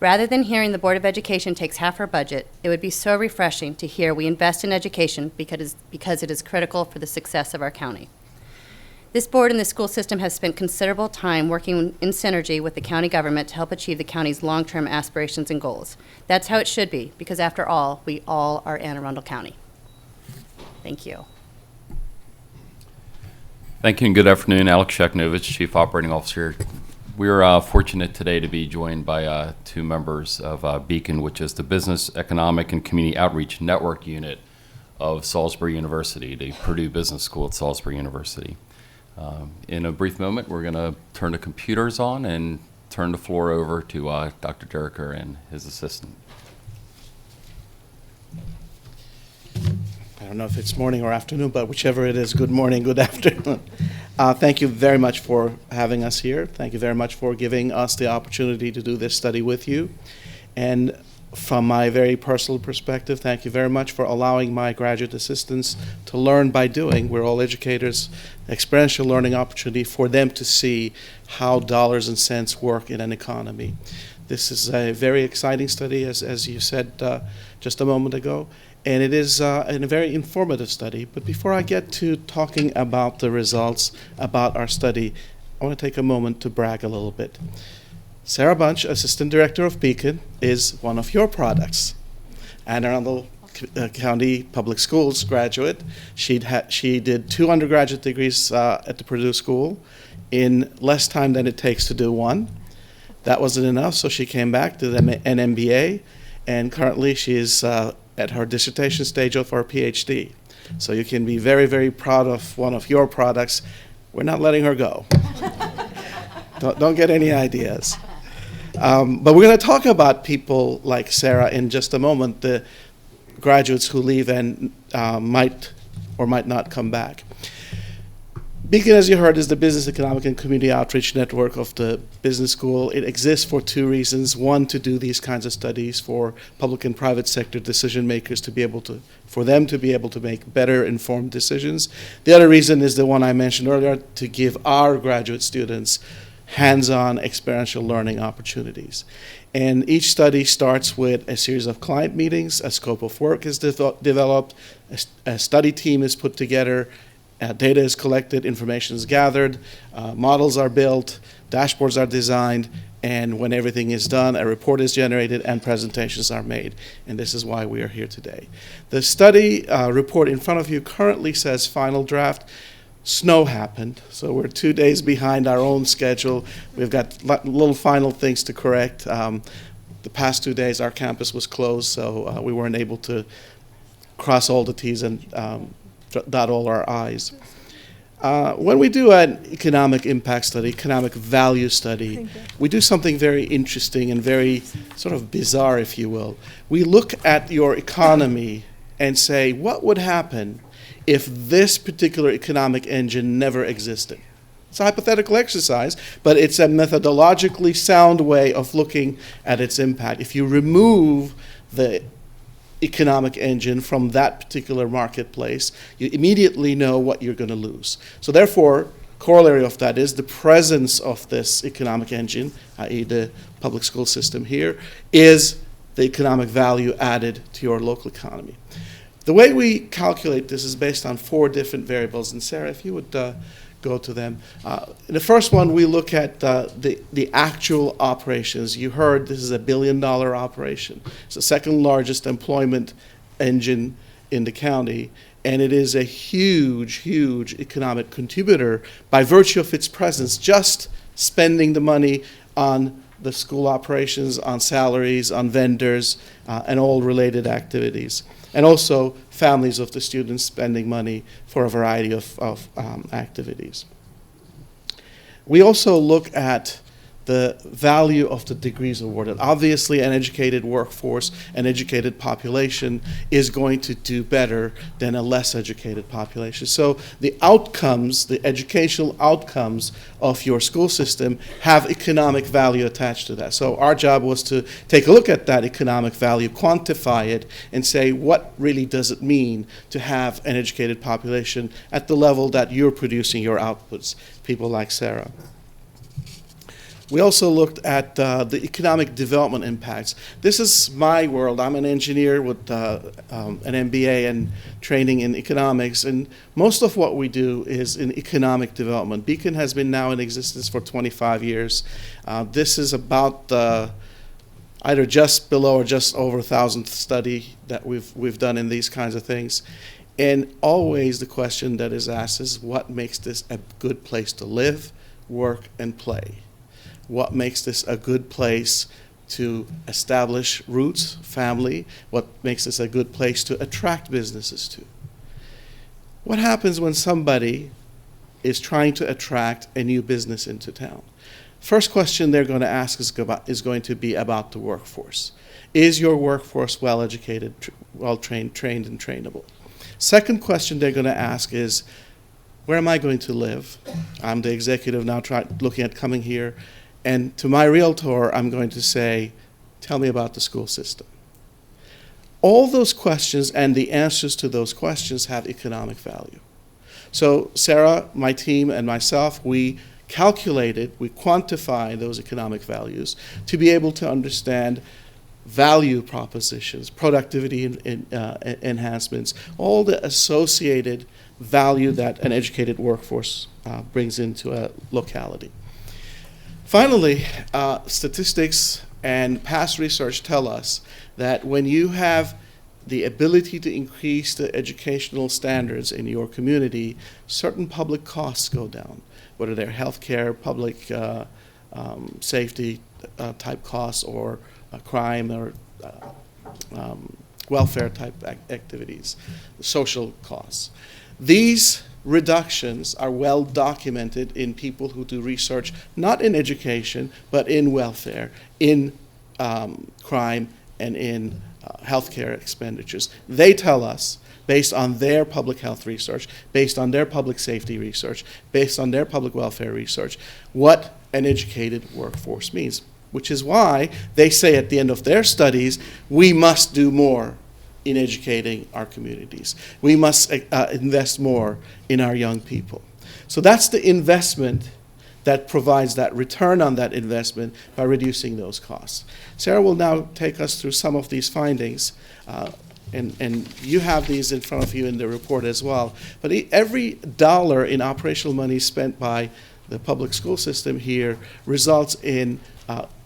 Rather than hearing the Board of Education takes half our budget, it would be so refreshing to hear we invest in education because it is critical for the success of our county. This board and the school system have spent considerable time working in synergy with the county government to help achieve the county's long-term aspirations and goals. That's how it should be, because after all, we all are Anne Arundel County. Thank you. Thank you and good afternoon. Alex Sheknovich, Chief Operating Officer. We're fortunate today to be joined by two members of Beacon, which is the Business, Economic, and Community Outreach Network Unit of Salisbury University, the Purdue Business School at Salisbury University. In a brief moment, we're going to turn the computers on and turn the floor over to Dr. Derricker and his assistant. I don't know if it's morning or afternoon, but whichever it is, good morning, good afternoon. Thank you very much for having us here. Thank you very much for giving us the opportunity to do this study with you. And from my very personal perspective, thank you very much for allowing my graduate assistants to learn by doing. We're all educators, experiential learning opportunity for them to see how dollars and cents work in an economy. This is a very exciting study, as you said just a moment ago. And it is a very informative study. But before I get to talking about the results about our study, I want to take a moment to brag a little bit. Sarah Bunch, Assistant Director of Beacon, is one of your products. Anne Arundel County Public Schools graduate. She did 2 undergraduate degrees at the Purdue School in less time than it takes to do one. That wasn't enough, so she came back to an MBA, and currently she is at her dissertation stage of her PhD. So you can be very, very proud of one of your products. We're not letting her go. Don't get any ideas. But we're going to talk about people like Sarah in just a moment, the graduates who leave and might or might not come back. Beacon, as you heard, is the Business, Economic, and Community Outreach Network of the Business School. It exists for 2 reasons. One, to do these kinds of studies for public and private sector decision makers for them to be able to make better informed decisions. The other reason is the one I mentioned earlier, to give our graduate students hands-on experiential learning opportunities. And each study starts with a series of client meetings, a scope of work is developed, a study team is put together, data is collected, information is gathered, models are built, dashboards are designed, and when everything is done, a report is generated and presentations are made. And this is why we are here today. The study report in front of you currently says final draft. Snow happened, so we're 2 days behind our own schedule. We've got little final things to correct. The past 2 days, our campus was closed, so we weren't able to cross all the T's and dot all our I's. When we do an economic impact study, economic value study, we do something very interesting and very sort of bizarre, if you will. We look at your economy and say, what would happen if this particular economic engine never existed? It's a hypothetical exercise, but it's a methodologically sound way of looking at its impact. If you remove the economic engine from that particular marketplace, you immediately know what you're going to lose. So therefore, corollary of that is the presence of this economic engine, i.e. the public school system here, is the economic value added to your local economy. The way we calculate this is based on 4 different variables, and Sarah, if you would go to them. The first one, we look at the actual operations. You heard this is a $1 billion operation. It's the second largest employment engine in the county, and it is a huge, huge economic contributor by virtue of its presence, just spending the money on the school operations, on salaries, on vendors, and all related activities. And also families of the students spending money for a variety of activities. We also look at the value of the degrees awarded. Obviously, an educated workforce, an educated population is going to do better than a less educated population. So the outcomes, the educational outcomes of your school system have economic value attached to that. So our job was to take a look at that economic value, quantify it, and say what really does it mean to have an educated population at the level that you're producing your outputs, people like Sarah. We also looked at the economic development impacts. This is my world. I'm an engineer with an MBA and training in economics, and most of what we do is in economic development. Beacon has been now in existence for 25 years. This is about either just below or just over 1,000th study that we've done in these kinds of things. And always the question that is asked is, what makes this a good place to live, work, and play? What makes this a good place to establish roots, family? What makes this a good place to attract businesses to? What happens when somebody is trying to attract a new business into town? First question they're going to ask is going to be about the workforce. Is your workforce well-educated, well-trained, trained, and trainable? Second question they're going to ask is, where am I going to live? I'm the executive now looking at coming here. And to my realtor, I'm going to say, tell me about the school system. All those questions and the answers to those questions have economic value. So Sarah, my team, and myself, we calculated, we quantified those economic values to be able to understand value propositions, productivity enhancements, all the associated value that an educated workforce brings into a locality. Finally, statistics and past research tell us that when you have the ability to increase the educational standards in your community, certain public costs go down, whether they're healthcare, public safety type costs, or crime or welfare type activities, social costs. These reductions are well documented in people who do research, not in education, but in welfare, in crime, and in healthcare expenditures. They tell us, based on their public health research, based on their public safety research, based on their public welfare research, what an educated workforce means, which is why they say at the end of their studies, we must do more in educating our communities. We must invest more in our young people. So that's the investment that provides that return on that investment by reducing those costs. Sarah will now take us through some of these findings, and you have these in front of you in the report as well. But every dollar in operational money spent by the public school system here results in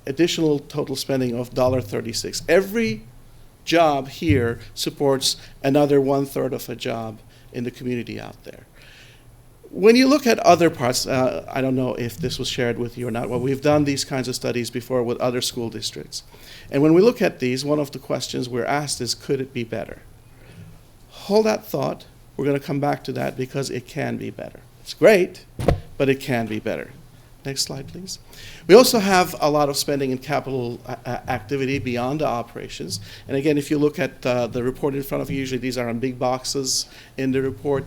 additional total spending of $1.36. Every job here supports another 1/3 of a job in the community out there. When you look at other parts, I don't know if this was shared with you or not, well, we've done these kinds of studies before with other school districts. And when we look at these, one of the questions we're asked is, could it be better? Hold that thought. We're going to come back to that because it can be better. It's great, but it can be better. Next slide, please. We also have a lot of spending in capital activity beyond the operations. And again, if you look at the report in front of you, usually these are on big boxes in the report.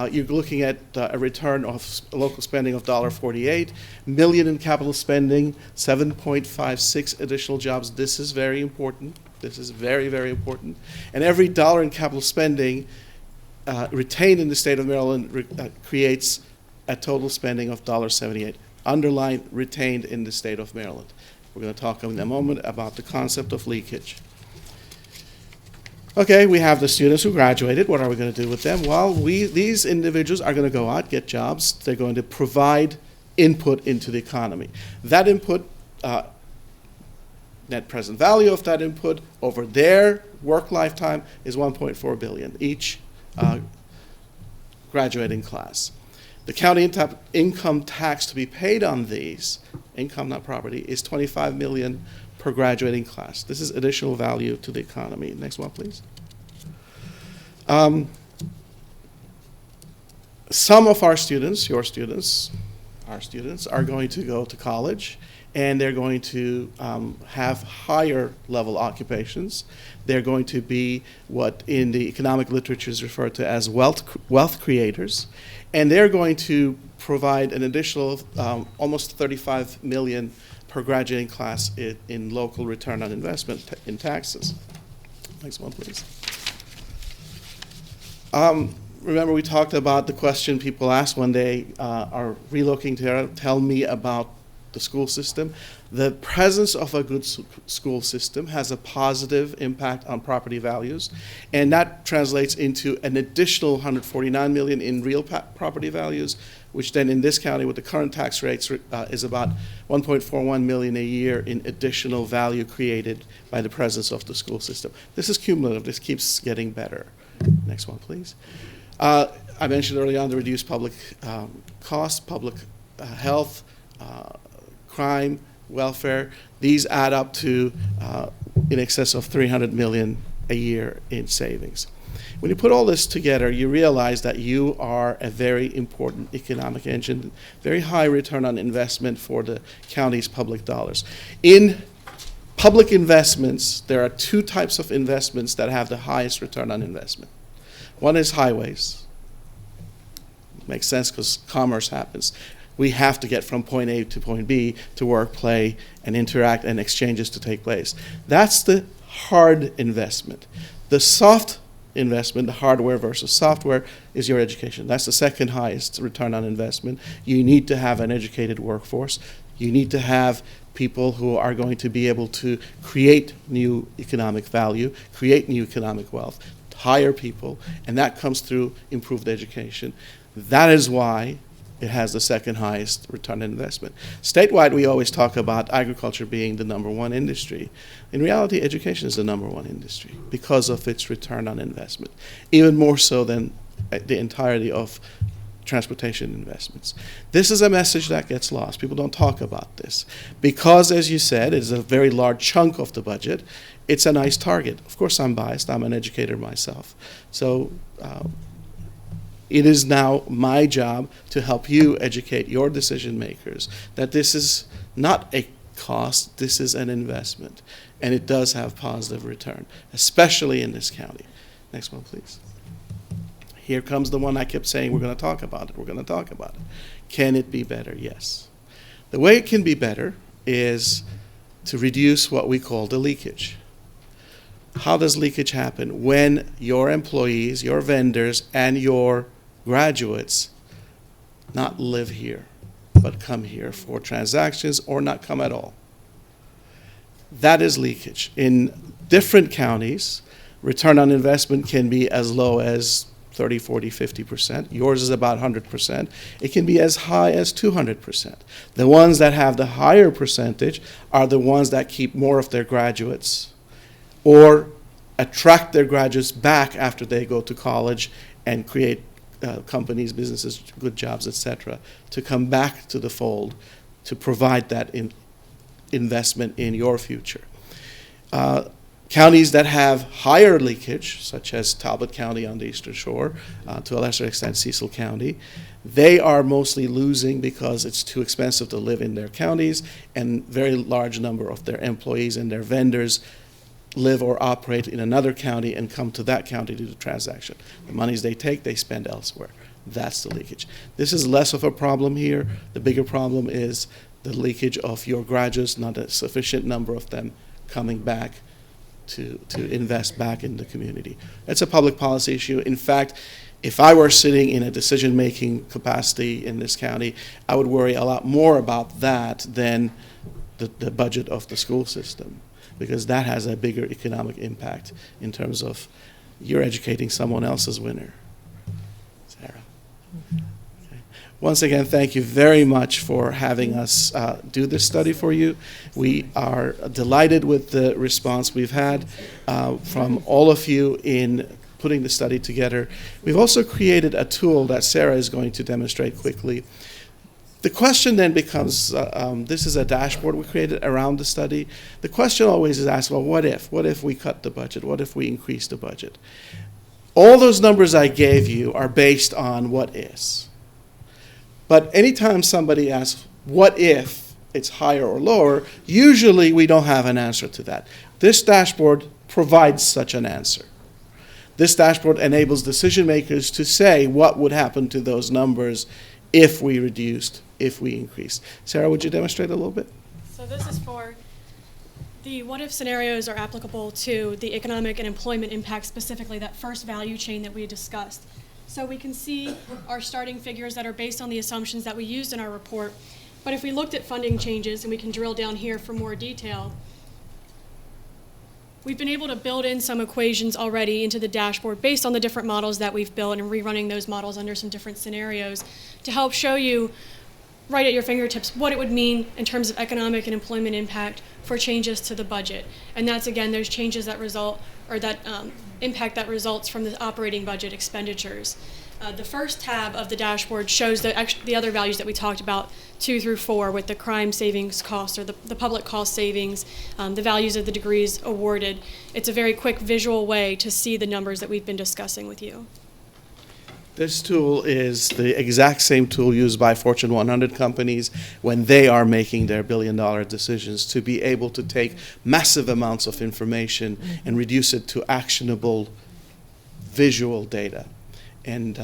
You're looking at a return of local spending of $1.48 million in capital spending, 7.56 additional jobs. This is very important. This is very, very important. And every dollar in capital spending retained in the state of Maryland creates a total spending of $1.78. Underlined, retained in the state of Maryland. We're going to talk in a moment about the concept of leakage. Okay, we have the students who graduated. What are we going to do with them? Well, these individuals are going to go out, get jobs. They're going to provide input into the economy. That input, net present value of that input over their work lifetime is $1.4 billion each graduating class. The county income tax to be paid on these, income not property, is $25 million per graduating class. This is additional value to the economy. Next one, please. Some of our students, your students, our students, are going to go to college, and they're going to have higher level occupations. They're going to be what in the economic literature is referred to as wealth creators. And they're going to provide an additional almost $35 million per graduating class in local return on investment in taxes. Next one, please. Remember, we talked about the question people ask when they are relocating to tell me about the school system. The presence of a good school system has a positive impact on property values, and that translates into an additional $149 million in real property values, which then in this county with the current tax rates is about $1.41 million a year in additional value created by the presence of the school system. This is cumulative. This keeps getting better. Next one, please. I mentioned earlier on the reduced public costs, public health, crime, welfare. These add up to in excess of $300 million a year in savings. When you put all this together, you realize that you are a very important economic engine, very high return on investment for the county's public dollars. In public investments, there are two types of investments that have the highest return on investment. One is highways. Makes sense because commerce happens. We have to get from point A to point B to work, play, and interact, and exchanges to take place. That's the hard investment. The soft investment, the hardware versus software, is your education. That's the second highest return on investment. You need to have an educated workforce. You need to have people who are going to be able to create new economic value, create new economic wealth, hire people, and that comes through improved education. That is why it has the second highest return on investment. Statewide, we always talk about agriculture being the number one industry. In reality, education is the number one industry because of its return on investment, even more so than the entirety of transportation investments. This is a message that gets lost. People don't talk about this. Because, as you said, it's a very large chunk of the budget, it's a nice target. Of course, I'm biased. I'm an educator myself. So it is now my job to help you educate your decision makers that this is not a cost, this is an investment. And it does have positive return, especially in this county. Next one, please. Here comes the one I kept saying we're going to talk about it. We're going to talk about it. Can it be better? Yes. The way it can be better is to reduce what we call the leakage. How does leakage happen? When your employees, your vendors, and your graduates not live here, but come here for transactions or not come at all. That is leakage. In different counties, return on investment can be as low as 30, 40, 50%. Yours is about 100%. It can be as high as 200%. The ones that have the higher percentage are the ones that keep more of their graduates or attract their graduates back after they go to college and create companies, businesses, good jobs, etc., to come back to the fold to provide that investment in your future. Counties that have higher leakage, such as Talbot County on the Eastern Shore, to a lesser extent Cecil County, they are mostly losing because it's too expensive to live in their counties, and very large number of their employees and their vendors live or operate in another county and come to that county to do the transaction. The monies they take, they spend elsewhere. That's the leakage. This is less of a problem here. The bigger problem is the leakage of your graduates, not a sufficient number of them coming back to invest back in the community. It's a public policy issue. In fact, if I were sitting in a decision-making capacity in this county, I would worry a lot more about that than the budget of the school system, because that has a bigger economic impact in terms of you're educating someone else's winner. Sarah. Okay. Once again, thank you very much for having us do this study for you. We are delighted with the response we've had from all of you in putting the study together. We've also created a tool that Sarah is going to demonstrate quickly. The question then becomes, this is a dashboard we created around the study. The question always is asked, well, what if? What if we cut the budget? What if we increase the budget? All those numbers I gave you are based on what is. But anytime somebody asks, what if it's higher or lower, usually we don't have an answer to that. This dashboard provides such an answer. This dashboard enables decision makers to say what would happen to those numbers if we reduced, if we increased. Sarah, would you demonstrate a little bit? So this is for the what-if scenarios are applicable to the economic and employment impact, specifically that first value chain that we discussed. So we can see our starting figures that are based on the assumptions that we used in our report. But if we looked at funding changes, and we can drill down here for more detail, we've been able to build in some equations already into the dashboard based on the different models that we've built and rerunning those models under some different scenarios to help show you right at your fingertips what it would mean in terms of economic and employment impact for changes to the budget. And that's, again, those changes that result, or that impact that results from the operating budget expenditures. The first tab of the dashboard shows the other values that we talked about, 2 through 4, with the crime savings cost or the public cost savings, the values of the degrees awarded. It's a very quick visual way to see the numbers that we've been discussing with you. This tool is the exact same tool used by Fortune 100 companies when they are making their billion-dollar decisions, to be able to take massive amounts of information and reduce it to actionable visual data. And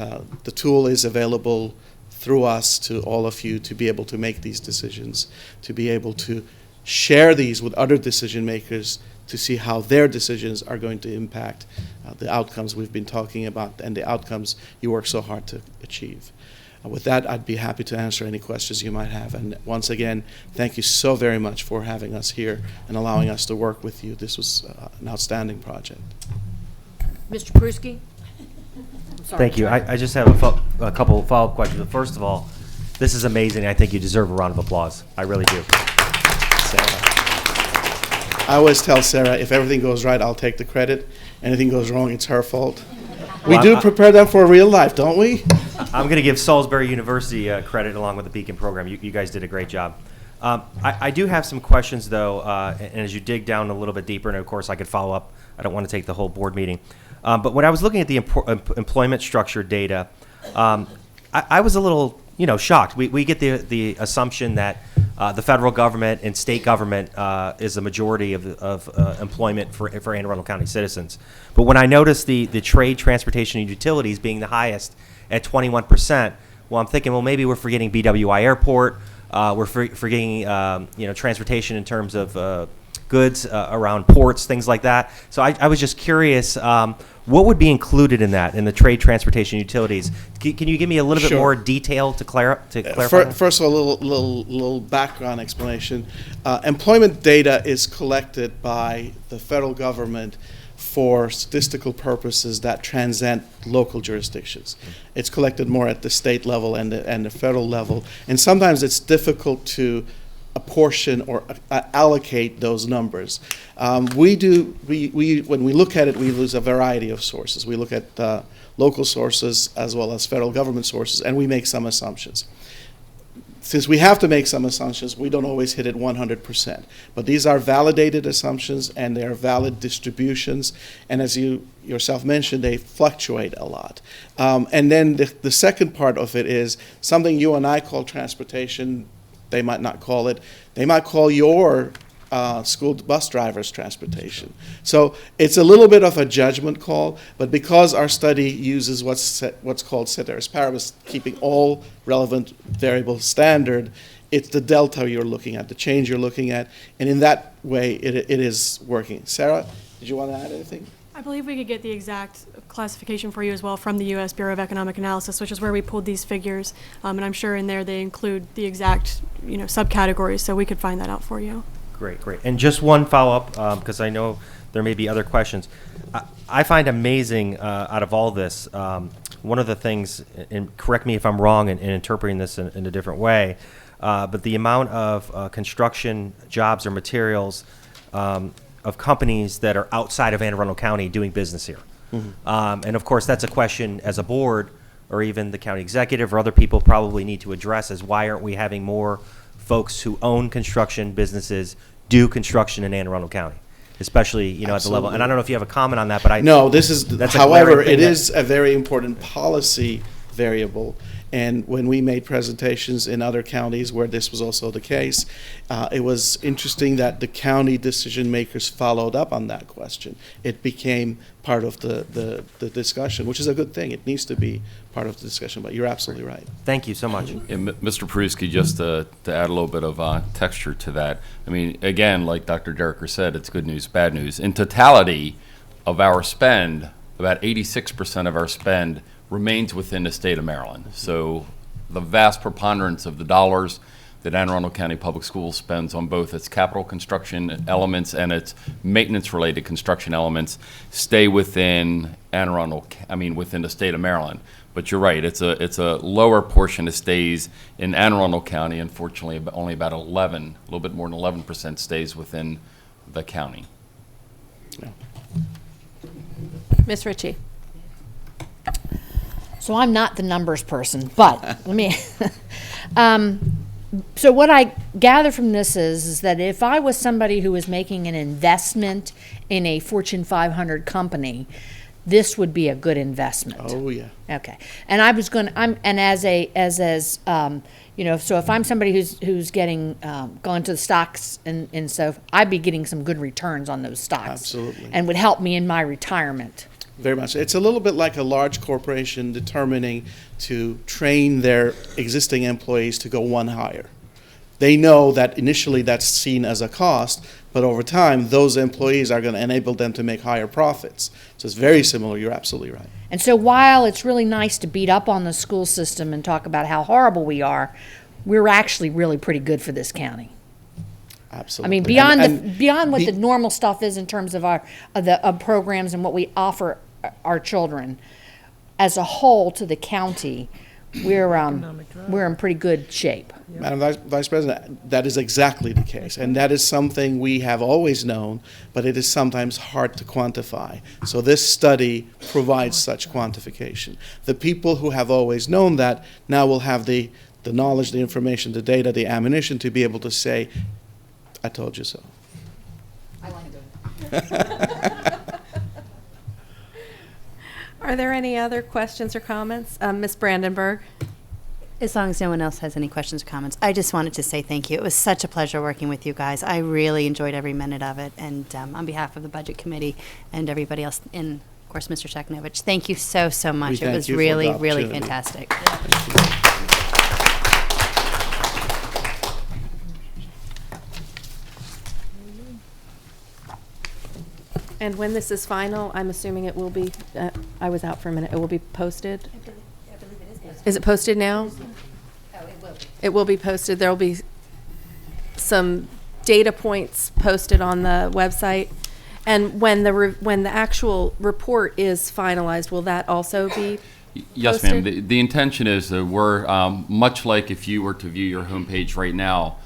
the tool is available through us to all of you to be able to make these decisions, to be able to share these with other decision makers to see how their decisions are going to impact the outcomes we've been talking about and the outcomes you work so hard to achieve. With that, I'd be happy to answer any questions you might have. And once again, thank you so very much for having us here and allowing us to work with you. This was an outstanding project. Mr. Pruski? Thank you. I just have a couple of follow-up questions. First of all, this is amazing. I think you deserve a round of applause. I really do. Sarah. I always tell Sarah, if everything goes right, I'll take the credit. Anything goes wrong, it's her fault. We do prepare them for real life, don't we? I'm going to give Salisbury University credit along with the Beacon program. You guys did a great job. I do have some questions, though, and as you dig down a little bit deeper, and of course I could follow up. I don't want to take the whole board meeting. But when I was looking at the employment structure data, I was a little, shocked. We get the assumption that the federal government and state government is the majority of employment for Anne Arundel County citizens. But when I noticed the trade, transportation, and utilities being the highest at 21%, well, I'm thinking, well, maybe we're forgetting BWI Airport. We're forgetting, transportation in terms of goods around ports, things like that. So I was just curious, what would be included in that, in the trade, transportation, utilities? Can you give me a little bit more detail to clarify? First of all, a little background explanation. Employment data is collected by the federal government for statistical purposes that transcend local jurisdictions. It's collected more at the state level and the federal level, and sometimes it's difficult to apportion or allocate those numbers. When we look at it, we use a variety of sources. We look at local sources as well as federal government sources, and we make some assumptions. since we have to make some assumptions, we don't always hit it 100%. But these are validated assumptions, and they are valid distributions. And as you yourself mentioned, they fluctuate a lot. And then the second part of it is something you and I call transportation, they might not call it. They might call your school bus drivers transportation. So it's a little bit of a judgment call, but because our study uses what's called ceteris paribus, keeping all relevant variables standard, it's the delta you're looking at, the change you're looking at, and in that way it is working. Sarah, did you want to add anything? I believe we could get the exact classification for you as well from the U.S. Bureau of Economic Analysis, which is where we pulled these figures, and I'm sure in there they include the exact subcategories, so we could find that out for you. Great, great. And just one follow-up, because I know there may be other questions. I find amazing out of all this, one of the things, and correct me if I'm wrong in interpreting this in a different way, but the amount of construction jobs or materials of companies that are outside of Anne Arundel County doing business here. Mm-hmm. And of course, that's a question as a board or even the county executive or other people probably need to address is why aren't we having more folks who own construction businesses do construction in Anne Arundel County, especially at the level. And I don't know if you have a comment on that, but however, it is a very important policy variable. And when we made presentations in other counties where this was also the case, it was interesting that the county decision makers followed up on that question. It became part of the discussion, which is a good thing. It needs to be part of the discussion, but you're absolutely right. Thank you so much. And Mr. Peruski, just to add a little bit of texture to that, I mean, again, like Dr. Dereker said, it's good news, bad news. In totality of our spend, about 86% of our spend remains within the state of Maryland. So the vast preponderance of the dollars that Anne Arundel County Public Schools spends on both its capital construction elements and its maintenance-related construction elements stay within within the state of Maryland. But you're right, it's a lower portion that stays in Anne Arundel County. Unfortunately, only about 11, a little bit more than 11% stays within the county. Yeah. Ms. Ritchie. So I'm not the numbers person, but let me. So what I gather from this is that if I was somebody who was making an investment in a Fortune 500 company, this would be a good investment. Oh yeah. Okay. And I was going to. So if I'm somebody who's getting gone to the stocks and so I'd be getting some good returns on those stocks. Absolutely. And would help me in my retirement. Very much. It's a little bit like a large corporation determining to train their existing employees to go one higher. They know that initially that's seen as a cost, but over time, those employees are going to enable them to make higher profits. So it's very similar. You're absolutely right. And so while it's really nice to beat up on the school system and talk about how horrible we are, we're actually really pretty good for this county. Absolutely. I mean, beyond what the normal stuff is in terms of our programs and what we offer our children, as a whole to the county, we're in pretty good shape. Yep. Madam Vice President, that is exactly the case, and that is something we have always known, but it is sometimes hard to quantify. So this study provides such quantification. The people who have always known that now will have the knowledge, the information, the data, the ammunition to be able to say, I told you so. I like it. Are there any other questions or comments? Ms. Brandenburg? As long as no one else has any questions or comments, I just wanted to say thank you. It was such a pleasure working with you guys. I really enjoyed every minute of it. And on behalf of the Budget Committee and everybody else, and of course, Mr. Sheknovich, thank you so much. It was really, really fantastic. And when this is final, I'm assuming it will be, I was out for a minute, it will be posted? I believe it is posted. Is it posted now? Oh, it will be. It will be posted. There will be some data points posted on the website. And when the actual report is finalized, will that also be Yes, posted? ma'am. The intention is that we're, much like if you were to view your homepage right now,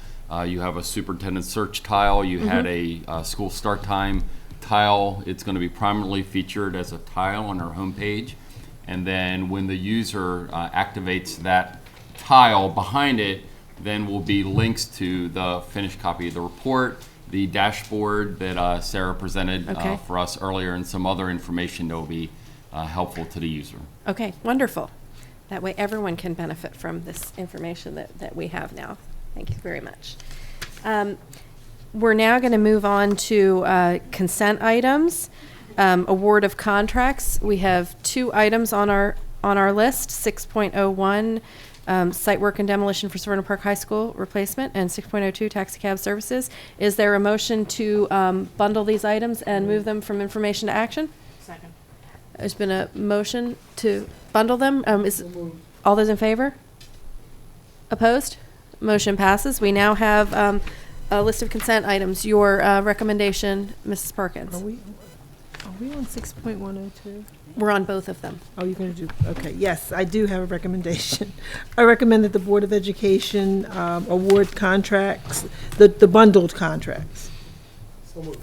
you have a superintendent search tile, you had a school start time tile. It's going to be prominently featured as a tile on our homepage. And then when the user activates that tile, behind it then will be links to the finished copy of the report, the dashboard that Sarah presented Okay. for us earlier, and some other information that will be helpful to the user. Okay, wonderful. That way everyone can benefit from this information that we have now. Thank you very much. We're now going to move on to consent items, award of contracts. We have 2 items on our list, 6.01, site work and demolition for Severna Park High School replacement, and 6.02, taxi cab services. Is there a motion to bundle these items and move them from information to action? Second. There's been a motion to bundle them. All those in favor? Opposed? Motion passes. We now have a list of consent items. Your recommendation, Mrs. Perkins. Are we on 6.102? We're on both of them. Oh, you're going to do, okay, yes, I do have a recommendation. I recommend that the Board of Education award contracts, the bundled contracts. All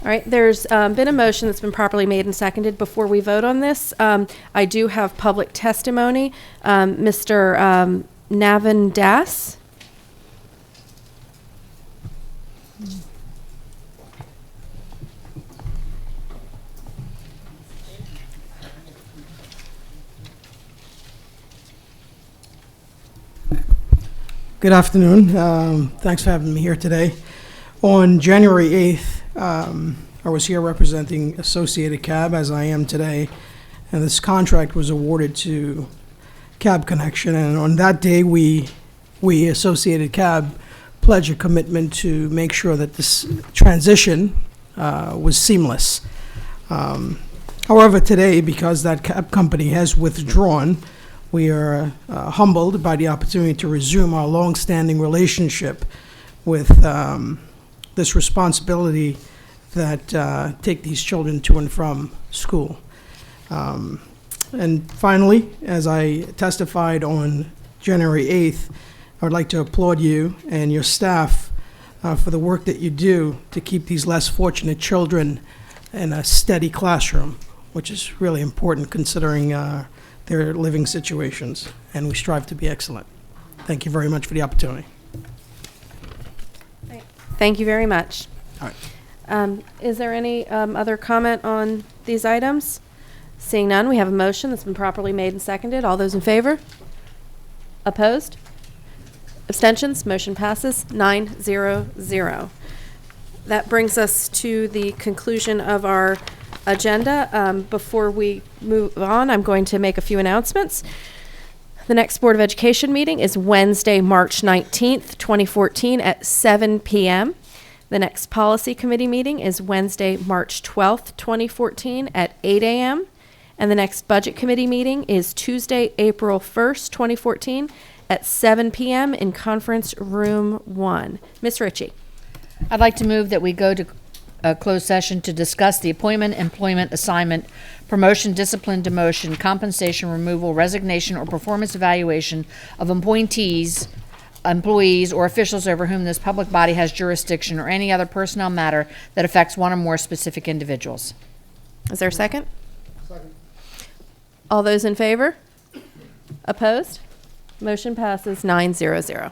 right, there's been a motion that's been properly made and seconded. Before we vote on this, I do have public testimony. Mr. Navin Das. Good afternoon. Thanks for having me here today. On January 8th, I was here representing Associated Cab, as I am today, and this contract was awarded to Cab Connection. And on that day, we Associated Cab, pledged a commitment to make sure that this transition was seamless. However, today, because that cab company has withdrawn, we are humbled by the opportunity to resume our long-standing relationship with this responsibility that take these children to and from school. And finally, as I testified on January 8th, I would like to applaud you and your staff for the work that you do to keep these less fortunate children in a steady classroom, which is really important considering their living situations, and we strive to be excellent. Thank you very much for the opportunity. Thank you very much. All right. Is there any other comment on these items? Seeing none, we have a motion that's been properly made and seconded. All those in favor? Opposed? Abstentions? Motion passes 9-0-0. That brings us to the conclusion of our agenda. Before we move on, I'm going to make a few announcements. The next Board of Education meeting is Wednesday, March 19th, 2014 at 7 p.m. The next Policy Committee meeting is Wednesday, March 12th, 2014 at 8 a.m. And the next Budget Committee meeting is Tuesday, April 1st, 2014 at 7 p.m. in Conference Room 1. Ms. Ritchie. I'd like to move that we go to a closed session to discuss the appointment, employment, assignment, promotion, discipline, demotion, compensation, removal, resignation, or performance evaluation of appointees, employees, or officials over whom this public body has jurisdiction, or any other personnel matter that affects one or more specific individuals. Is there a second? Second. All those in favor? Opposed? Motion passes 9-0-0.